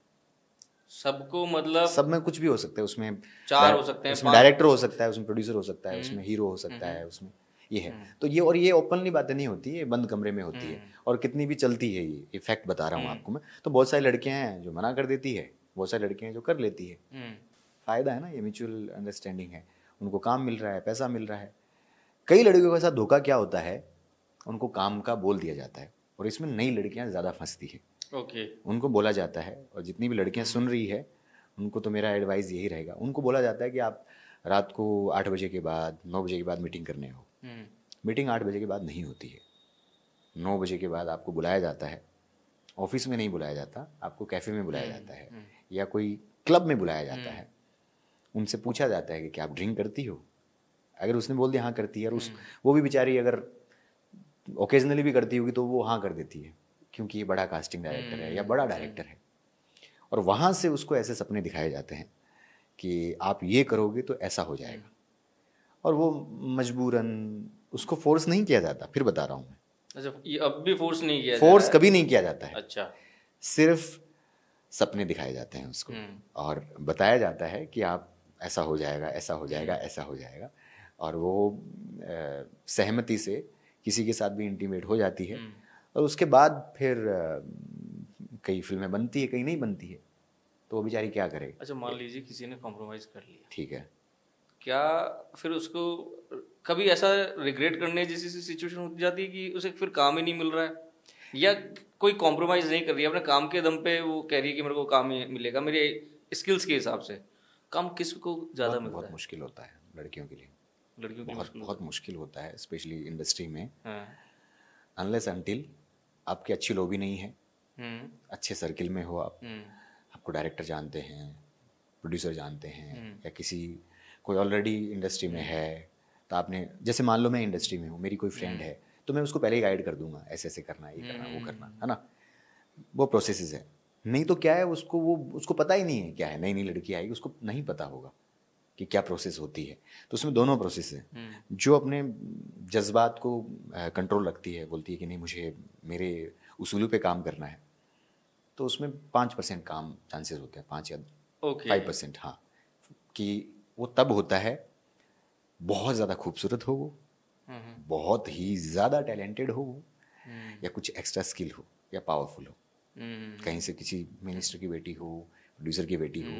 सबको मतलब सब में कुछ भी हो सकता है, उसमें 4 हो सकते हैं, उसमें 5। डायरेक्टर हो सकता है, उसमें प्रोड्यूसर हो सकता है, हम्म। उसमें हीरो हो सकता हम्म। है, उसमें ये है। हम्म। तो ये, और ये ओपनली बातें नहीं होती है, बंद कमरे में होती है। हम्म। और कितनी भी चलती है, ये फैक्ट बता रहा हूँ हम्म। आपको मैं। तो बहुत सारी लड़कियां हैं जो मना कर देती है, बहुत सारी लड़कियां हैं जो कर लेती है। हम्म। फायदा है ना, ये म्यूचुअल अंडरस्टैंडिंग है। उनको काम मिल रहा है, पैसा मिल रहा है। कई लड़कियों के साथ धोखा क्या होता है, उनको काम का बोल दिया जाता है, और इसमें नई लड़कियां ज़्यादा फंसती है। ओके। उनको बोला जाता है, और जितनी भी लड़कियां सुन रही है उनको तो मेरा एडवाइस यही रहेगा, उनको बोला जाता है कि आप रात को 8 बजे के बाद, 9 बजे के बाद मीटिंग करने हो। हम्म। मीटिंग 8 बजे के बाद नहीं होती है। 9 बजे के बाद आपको बुलाया जाता है। ऑफिस में नहीं बुलाया जाता, आपको कैफ़े में बुलाया जाता है, या कोई क्लब में बुलाया जाता है। उनसे पूछा जाता है कि क्या आप ड्रिंक करती हो? अगर उसने बोल दिया हाँ करती है, और वो भी बेचारी अगर ओकेजनली भी करती होगी तो वो हाँ कर देती है, क्योंकि ये बड़ा कास्टिंग डायरेक्टर है या बड़ा डायरेक्टर है। और वहाँ से उसको ऐसे सपने दिखाए जाते हैं कि आप ये करोगे तो ऐसा हो जाएगा, और वो मजबूरन, उसको फोर्स नहीं किया जाता। फिर बता रहा हूँ मैं, अच्छा, ये अब भी फोर्स नहीं किया जा फोर्स रहा है? कभी नहीं किया जाता है। अच्छा। सिर्फ सपने दिखाए जाते हैं उसको, और बताया जाता है कि आप ऐसा हो जाएगा, ऐसा हो जाएगा, ऐसा हो जाएगा। और वो सहमति से किसी के साथ भी इंटीमेट हो जाती है, और उसके बाद फिर कई फिल्में बनती है, कई नहीं बनती है, तो वो बेचारी क्या करे। अच्छा, मान लीजिए किसी ने कॉम्प्रोमाइज़ कर लिया, ठीक है, क्या फिर उसको कभी ऐसा रिग्रेट करने जैसी सिचुएशन हो जाती है कि उसे फिर काम ही नहीं मिल रहा है, या कोई कॉम्प्रोमाइज़ नहीं कर रही है, अपने काम के दम पे वो कह रही है कि मेरे को काम ही मिलेगा मेरे स्किल्स के हिसाब से? काम किसको ज़्यादा बहुत मिलता बहुत है? मुश्किल होता है लड़कियों के लिए, लड़कियों के लिए बहुत मुश्किल बहुत मुश्किल होता है, स्पेशली इंडस्ट्री में। हाँ। अनलेस अनटिल आपकी अच्छी लॉबी नहीं है, हम्म। अच्छे सर्किल में हो आप, हम्म। आपको डायरेक्टर जानते हैं, प्रोड्यूसर जानते हैं, या किसी कोई ऑलरेडी इंडस्ट्री में है, तो आपने, जैसे मान लो मैं इंडस्ट्री में हूँ, मेरी कोई फ्रेंड है, तो मैं उसको पहले ही गाइड कर दूंगा, ऐसे ऐसे करना, ये करना, वो करना, है ना। वो प्रोसेसेस है। नहीं तो क्या है, उसको पता ही नहीं है क्या है। नई नई लड़की आएगी, उसको नहीं पता होगा कि क्या प्रोसेस होती है। तो उसमें दोनों प्रोसेस है। जो अपने जज्बात को कंट्रोल रखती है, बोलती है कि नहीं मुझे मेरे उसूलों पे काम करना है, तो उसमें 5% काम चांसेस होते हैं, 5 या ओके। 5%, हाँ, कि वो तब होता है बहुत ज़्यादा खूबसूरत हो वो, बहुत ही ज़्यादा टैलेंटेड हो वो, या कुछ एक्स्ट्रा स्किल हो, या पावरफुल हो, कहीं से किसी मिनिस्टर की बेटी हो, प्रोड्यूसर की बेटी हो,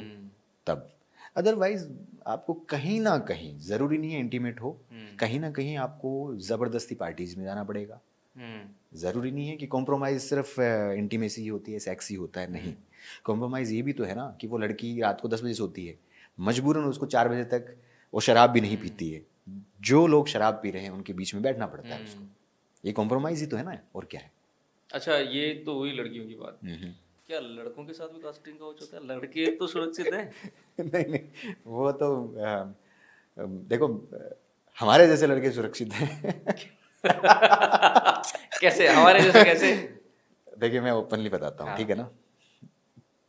तब। अदरवाइज आपको कहीं ना कहीं, ज़रूरी नहीं है इंटीमेट हो, कहीं ना कहीं आपको ज़बरदस्ती पार्टीज में जाना पड़ेगा। ज़रूरी नहीं है कि कॉम्प्रोमाइज़ सिर्फ इंटीमेसी ही होती है, सेक्स ही होता है, नहीं। कॉम्प्रोमाइज़ ये भी तो है ना कि वो लड़की रात को 10 बजे सोती है, मजबूरन उसको 4 बजे तक वो शराब भी नहीं पीती है, जो लोग शराब पी रहे हैं उनके बीच में बैठना पड़ता है उसको। ये कॉम्प्रोमाइज़ ही तो है ना, और क्या है। अच्छा, ये तो हुई लड़कियों की बात। क्या लड़कों के साथ भी कास्टिंग काउच होता है? लड़के तो सुरक्षित हैं। नहीं नहीं, वो तो देखो, हमारे जैसे लड़के सुरक्षित हैं। कैसे? हमारे जैसे कैसे? देखिए, मैं ओपनली बताता हूँ, ठीक है ना।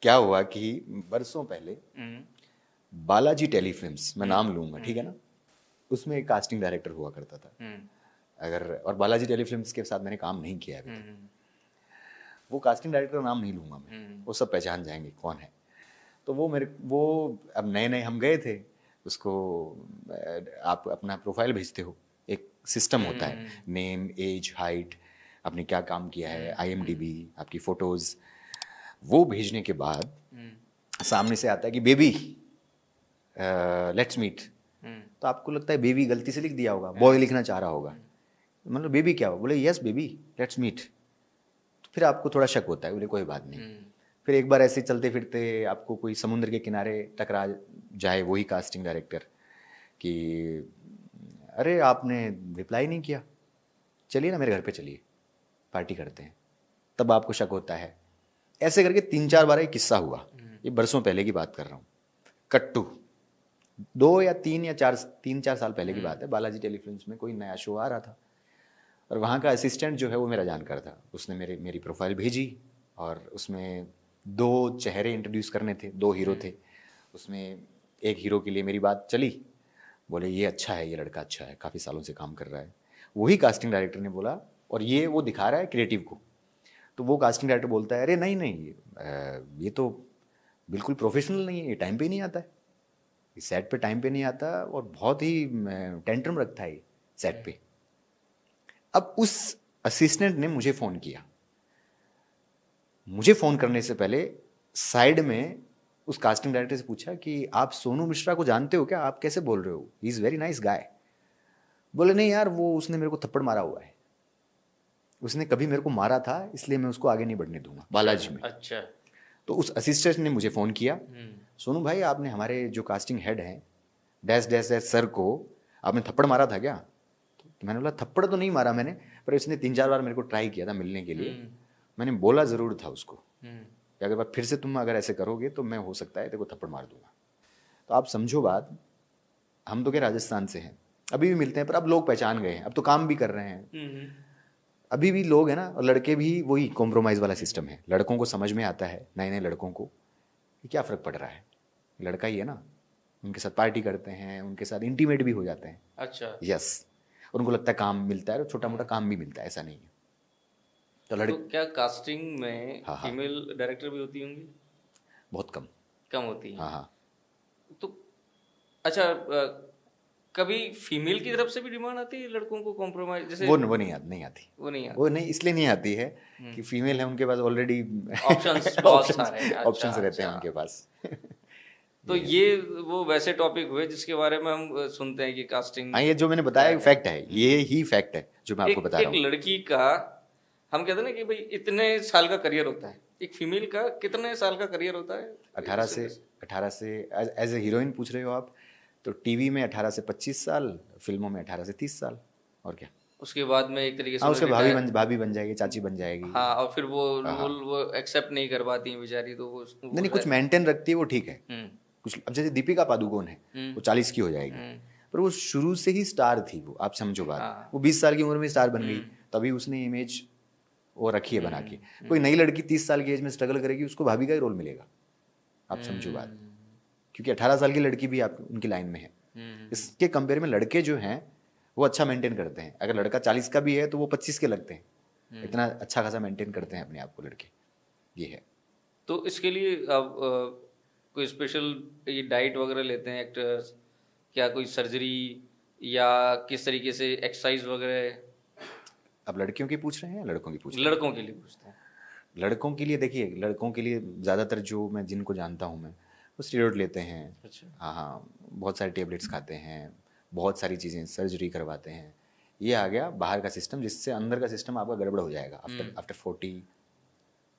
क्या हुआ कि बरसों पहले बालाजी टेलीफिल्म्स, मैं नाम लूंगा, ठीक है ना, उसमें एक कास्टिंग डायरेक्टर हुआ करता था। अगर, और बालाजी टेलीफिल्म्स के साथ मैंने काम नहीं किया अभी तक। वो कास्टिंग डायरेक्टर का नाम नहीं लूंगा मैं, वो सब पहचान जाएंगे कौन है। तो वो अब नए नए हम गए थे, उसको आप अपना प्रोफाइल भेजते हो, एक सिस्टम होता है, नेम, एज, हाइट, आपने क्या काम किया है, IMDb, आपकी फोटोज। वो भेजने के बाद सामने से आता है कि बेबी लेट्स मीट। तो आपको लगता है बेबी गलती से लिख दिया होगा, बॉय लिखना चाह रहा होगा, मतलब बेबी क्या हो, बोले यस बेबी लेट्स मीट। तो फिर आपको थोड़ा शक होता है, बोले कोई बात नहीं। फिर एक बार ऐसे चलते फिरते आपको कोई समुद्र के किनारे टकरा जाए वही कास्टिंग डायरेक्टर कि अरे आपने रिप्लाई नहीं किया, चलिए ना मेरे घर पे चलिए, पार्टी करते हैं। तब आपको शक होता है। ऐसे करके 3-4 बार ये किस्सा हुआ, ये बरसों पहले की बात कर रहा हूँ। कट्टू 2 या 3 4 साल पहले की बात है, बालाजी टेलीफिल्म्स में कोई नया शो आ रहा था, और वहाँ का असिस्टेंट जो है वो मेरा जानकार था। उसने मेरी प्रोफाइल भेजी, और उसमें 2 चेहरे इंट्रोड्यूस करने थे, 2 हीरो थे। उसमें एक हीरो के लिए मेरी बात चली, बोले ये अच्छा है, ये लड़का अच्छा है, काफ़ी सालों से काम कर रहा है। वही कास्टिंग डायरेक्टर ने बोला, और ये वो दिखा रहा है क्रिएटिव को, तो वो कास्टिंग डायरेक्टर बोलता है अरे नहीं नहीं, ये तो बिल्कुल प्रोफेशनल नहीं है, ये टाइम पे नहीं आता है, ये सेट पे टाइम पे नहीं आता, और बहुत ही टेंट्रम रखता है सेट पे। अब उस असिस्टेंट ने मुझे फ़ोन किया। मुझे फ़ोन करने से पहले साइड में उस कास्टिंग डायरेक्टर से पूछा कि आप सोनू मिश्रा को जानते हो क्या, आप कैसे बोल रहे हो, he is very nice guy. बोले नहीं यार, वो उसने मेरे को थप्पड़ मारा हुआ है, उसने कभी मेरे को मारा था, इसलिए मैं उसको आगे नहीं बढ़ने दूंगा बालाजी में। अच्छा। तो उस असिस्टेंट ने मुझे फ़ोन किया, सोनू भाई आपने हमारे जो कास्टिंग हेड हैं डैश डैश डैश सर को आपने थप्पड़ मारा था क्या? तो मैंने बोला थप्पड़ तो नहीं मारा मैंने, पर इसने 3-4 बार मेरे को ट्राई किया था मिलने के लिए। मैंने बोला ज़रूर था उसको कि अगर फिर से तुम अगर ऐसे करोगे तो मैं हो सकता है तेरे को थप्पड़ मार दूंगा। तो आप समझो बात, हम तो क्या राजस्थान से हैं, अभी भी मिलते हैं, पर अब लोग पहचान गए हैं, अब तो काम भी कर रहे हैं। अभी भी लोग हैं ना, और लड़के भी वही कॉम्प्रोमाइज़ वाला सिस्टम है। लड़कों को समझ में आता है, नए नए लड़कों को, कि क्या फ़र्क पड़ रहा है, लड़का ही है ना, उनके साथ पार्टी करते हैं, उनके साथ इंटीमेट भी हो जाते हैं। अच्छा। यस, उनको लगता है काम मिलता है, और छोटा मोटा काम भी मिलता है, ऐसा नहीं है। तो क्या कास्टिंग में हाँ, हाँ। फीमेल डायरेक्टर भी होती होंगी? बहुत कम। कम होती है। हाँ हाँ। तो अच्छा, कभी फीमेल की तरफ से भी डिमांड आती है लड़कों को कॉम्प्रोमाइज, जैसे वो नहीं आती, नहीं आती। वो नहीं आती? वो नहीं, इसलिए नहीं आती है कि फीमेल है, उनके पास ऑलरेडी ऑप्शंस बहुत सारे हैं। ऑप्शंस रहते हैं उनके पास। तो ये वो वैसे टॉपिक हुए जिसके बारे में हम सुनते हैं कि कास्टिंग। हाँ, ये जो मैंने बताया फैक्ट है, ये ही फैक्ट है जो मैं आपको बता रहा एक हूँ। लड़की का, हम कहते हैं ना कि भाई इतने साल का करियर होता है, एक फीमेल का कितने साल का करियर होता है? 18 से एज ए हीरोइन पूछ रहे हो आप, तो टीवी में 18 से 25 साल, फिल्मों में 18 से 30 साल, और क्या। उसके बाद में एक तरीके से हाँ, उसके भाभी बन जाएगी, चाची बन जाएगी। हाँ, और फिर वो रोल वो एक्सेप्ट नहीं कर पाती हैं बेचारी, तो वो नहीं, कुछ मेंटेन रखती है, वो ठीक है। कुछ, अब जैसे दीपिका पादुकोण है, वो 40 की हो जाएगी, पर वो शुरू से ही स्टार थी, वो आप समझो बात। वो 20 साल की उम्र में स्टार बन गई, तभी उसने इमेज वो रखी है बना के। कोई नई लड़की 30 साल की एज में स्ट्रगल करेगी, उसको भाभी का ही रोल मिलेगा, आप समझो बात, क्योंकि 18 साल की लड़की भी आप उनकी लाइन में है। इसके कंपेयर में लड़के जो हैं वो अच्छा मेंटेन करते हैं। अगर लड़का 40 का भी है तो वो 25 के लगते हैं, इतना अच्छा खासा मेंटेन करते हैं अपने आप को लड़के, ये है। तो इसके लिए अब कोई स्पेशल ये डाइट वगैरह लेते हैं एक्टर्स, क्या कोई सर्जरी या किस तरीके से एक्सरसाइज वगैरह? अब लड़कियों की पूछ रहे हैं या लड़कों की पूछ रहे हैं? लड़कों के लिए पूछते हैं। लड़कों के लिए देखिए, लड़कों के लिए ज़्यादातर जो मैं जिनको जानता हूँ मैं, वो स्टेरॉइड लेते हैं। अच्छा। हाँ हाँ, बहुत सारे टेबलेट्स खाते हैं, बहुत सारी चीज़ें, सर्जरी करवाते हैं। ये आ गया बाहर का सिस्टम, जिससे अंदर का सिस्टम आपका गड़बड़ हो जाएगा। आफ्टर आफ्टर 40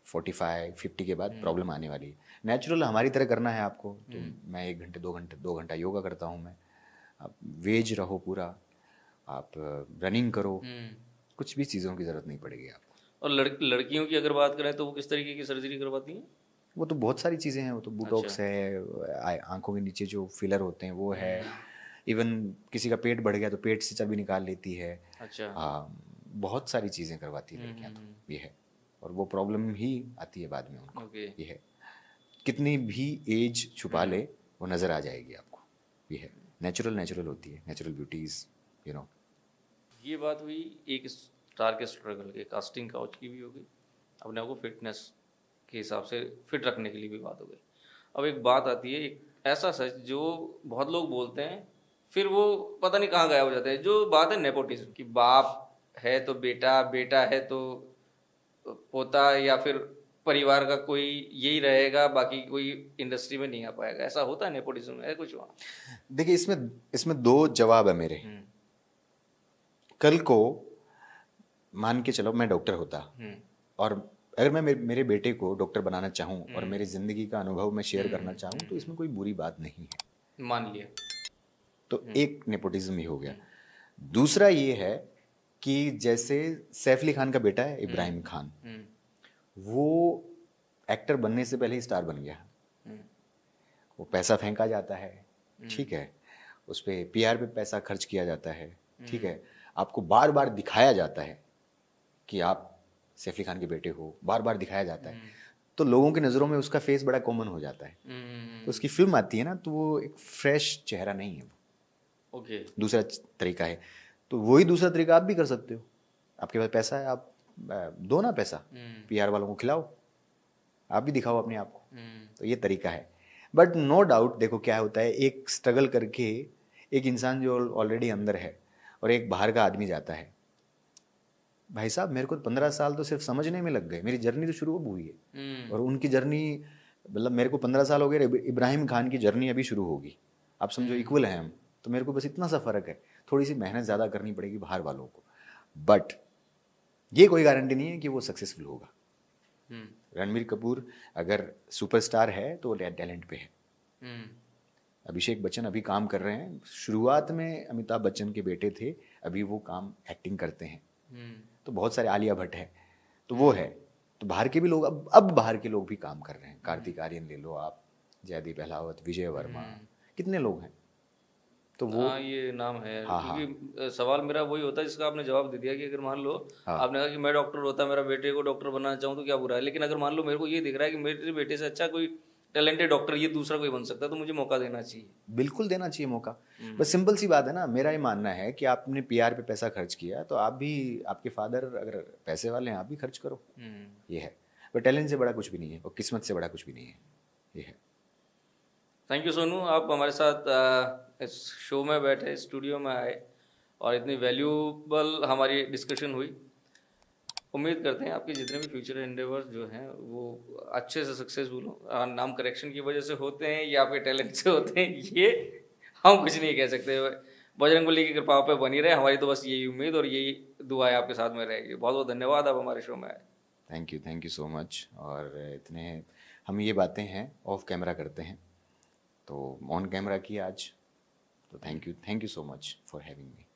45 50 के बाद प्रॉब्लम आने वाली है। नेचुरल हमारी तरह करना है आपको, तो मैं 1 घंटे 2 घंटे 2 घंटा योगा करता हूँ मैं। आप वेज रहो पूरा, आप रनिंग करो, कुछ भी चीज़ों की ज़रूरत नहीं पड़ेगी आपको। और लड़कियों की अगर बात करें तो वो किस तरीके की सर्जरी करवाती हैं? वो तो बहुत सारी चीज़ें हैं, वो तो बुटॉक्स अच्छा। है, आंखों के नीचे जो फिलर होते हैं वो है, इवन किसी का पेट बढ़ गया तो पेट से चर्बी निकाल लेती है। अच्छा। बहुत सारी चीज़ें करवाती है लड़कियाँ, तो ये है। और वो प्रॉब्लम ही आती है बाद में उनको, ओके। ये है। कितनी भी एज छुपा ले वो नज़र आ जाएगी आपको, ये है। नेचुरल नेचुरल होती है, नेचुरल ब्यूटीज, यू नो। ये बात हुई एक स्टार के स्ट्रगल के, कास्टिंग काउच की भी हो गई, अपने आप को फिटनेस के हिसाब से फिट रखने के लिए भी बात हो गई। अब एक बात आती है, एक ऐसा सच जो बहुत लोग बोलते हैं फिर वो पता नहीं कहाँ गायब हो जाते हैं, जो बात है नेपोटिज्म की। बाप है तो बेटा, बेटा है तो पोता, या फिर परिवार का कोई यही रहेगा, बाकी कोई इंडस्ट्री में नहीं आ पाएगा। ऐसा होता है नेपोटिज्म, है कुछ वहाँ? देखिए, इसमें इसमें दो जवाब है मेरे। कल को मान के चलो मैं डॉक्टर होता, और अगर मैं मेरे बेटे को डॉक्टर बनाना चाहूँ और मेरी ज़िंदगी का अनुभव मैं शेयर करना चाहूँ, तो इसमें कोई बुरी बात नहीं है। मान लिया। तो एक नेपोटिज्म ही हो गया। दूसरा ये है कि जैसे सैफ अली खान का बेटा है इब्राहिम खान, वो एक्टर बनने से पहले ही स्टार बन गया। वो पैसा फेंका जाता है, ठीक है, उस पर पीआर पे पैसा खर्च किया जाता है, ठीक है, आपको बार बार दिखाया जाता है कि आप सैफ अली खान के बेटे हो, बार बार दिखाया जाता है, तो लोगों की नज़रों में उसका फेस बड़ा कॉमन हो जाता है। तो उसकी फिल्म आती है ना, तो वो एक फ्रेश चेहरा नहीं है वो। ओके। दूसरा तरीका है, तो वही दूसरा तरीका आप भी कर सकते हो। आपके पास पैसा है, आप दो ना पैसा, पीआर वालों को खिलाओ, आप भी दिखाओ अपने आप को। तो ये तरीका है। बट नो डाउट, देखो क्या होता है, एक स्ट्रगल करके एक इंसान जो ऑलरेडी अंदर है और एक बाहर का आदमी जाता है, भाई साहब मेरे को 15 साल तो सिर्फ समझने में लग गए, मेरी जर्नी तो शुरू हुई है, और उनकी जर्नी, मतलब मेरे को 15 साल हो गए, इब्राहिम खान की जर्नी अभी शुरू होगी। आप समझो इक्वल हैं हम, तो मेरे को बस इतना सा फ़र्क है, थोड़ी सी मेहनत ज़्यादा करनी पड़ेगी बाहर वालों को, बट ये कोई गारंटी नहीं है कि वो सक्सेसफुल होगा। रणबीर कपूर अगर सुपरस्टार है तो टैलेंट पे है। अभिषेक बच्चन अभी काम कर रहे हैं, शुरुआत में अमिताभ बच्चन के बेटे थे, अभी वो काम एक्टिंग करते हैं। तो बहुत सारे, आलिया भट्ट है, तो वो है। तो बाहर के भी लोग, अब बाहर के लोग भी काम कर रहे हैं। कार्तिक आर्यन ले लो आप, जयदीप अहलावत, विजय वर्मा, कितने लोग हैं। तो वो ये नाम है। हाँ, क्योंकि सवाल मेरा वही होता है जिसका आपने जवाब दे दिया कि अगर मान लो आपने कहा कि मैं डॉक्टर होता, मेरा बेटे को डॉक्टर बनाना चाहूँ तो क्या बुरा है, लेकिन अगर मान लो मेरे को ये दिख रहा है कि मेरे बेटे से अच्छा कोई टैलेंटेड डॉक्टर ये दूसरा कोई बन सकता है, तो मुझे मौका देना चाहिए। बिल्कुल देना चाहिए मौका। बस सिंपल सी बात है ना, मेरा ये मानना है कि आपने पीआर पे पैसा खर्च किया, तो आप भी, आपके फादर अगर पैसे वाले हैं, आप भी खर्च करो, ये है। पर टैलेंट से बड़ा कुछ भी नहीं है, और किस्मत से बड़ा कुछ भी नहीं है, ये है। थैंक यू सोनू, आप हमारे साथ इस शो में बैठे, स्टूडियो में आए और इतनी वैल्यूबल हमारी डिस्कशन हुई। उम्मीद करते हैं आपके जितने भी फ्यूचर एंडेवर्स जो हैं वो अच्छे से सक्सेसफुल हो। नाम करेक्शन की वजह से होते हैं या आपके टैलेंट से होते हैं, ये हम कुछ नहीं कह सकते। बजरंगबली की कृपा पे बनी रहे हमारी, तो बस यही उम्मीद और यही दुआएं आपके साथ में रहेगी। बहुत बहुत धन्यवाद, आप हमारे शो में आए। Thank you so much. और इतने हम ये बातें हैं ऑफ कैमरा करते हैं, तो ऑन कैमरा की आज, तो thank you so much for having me.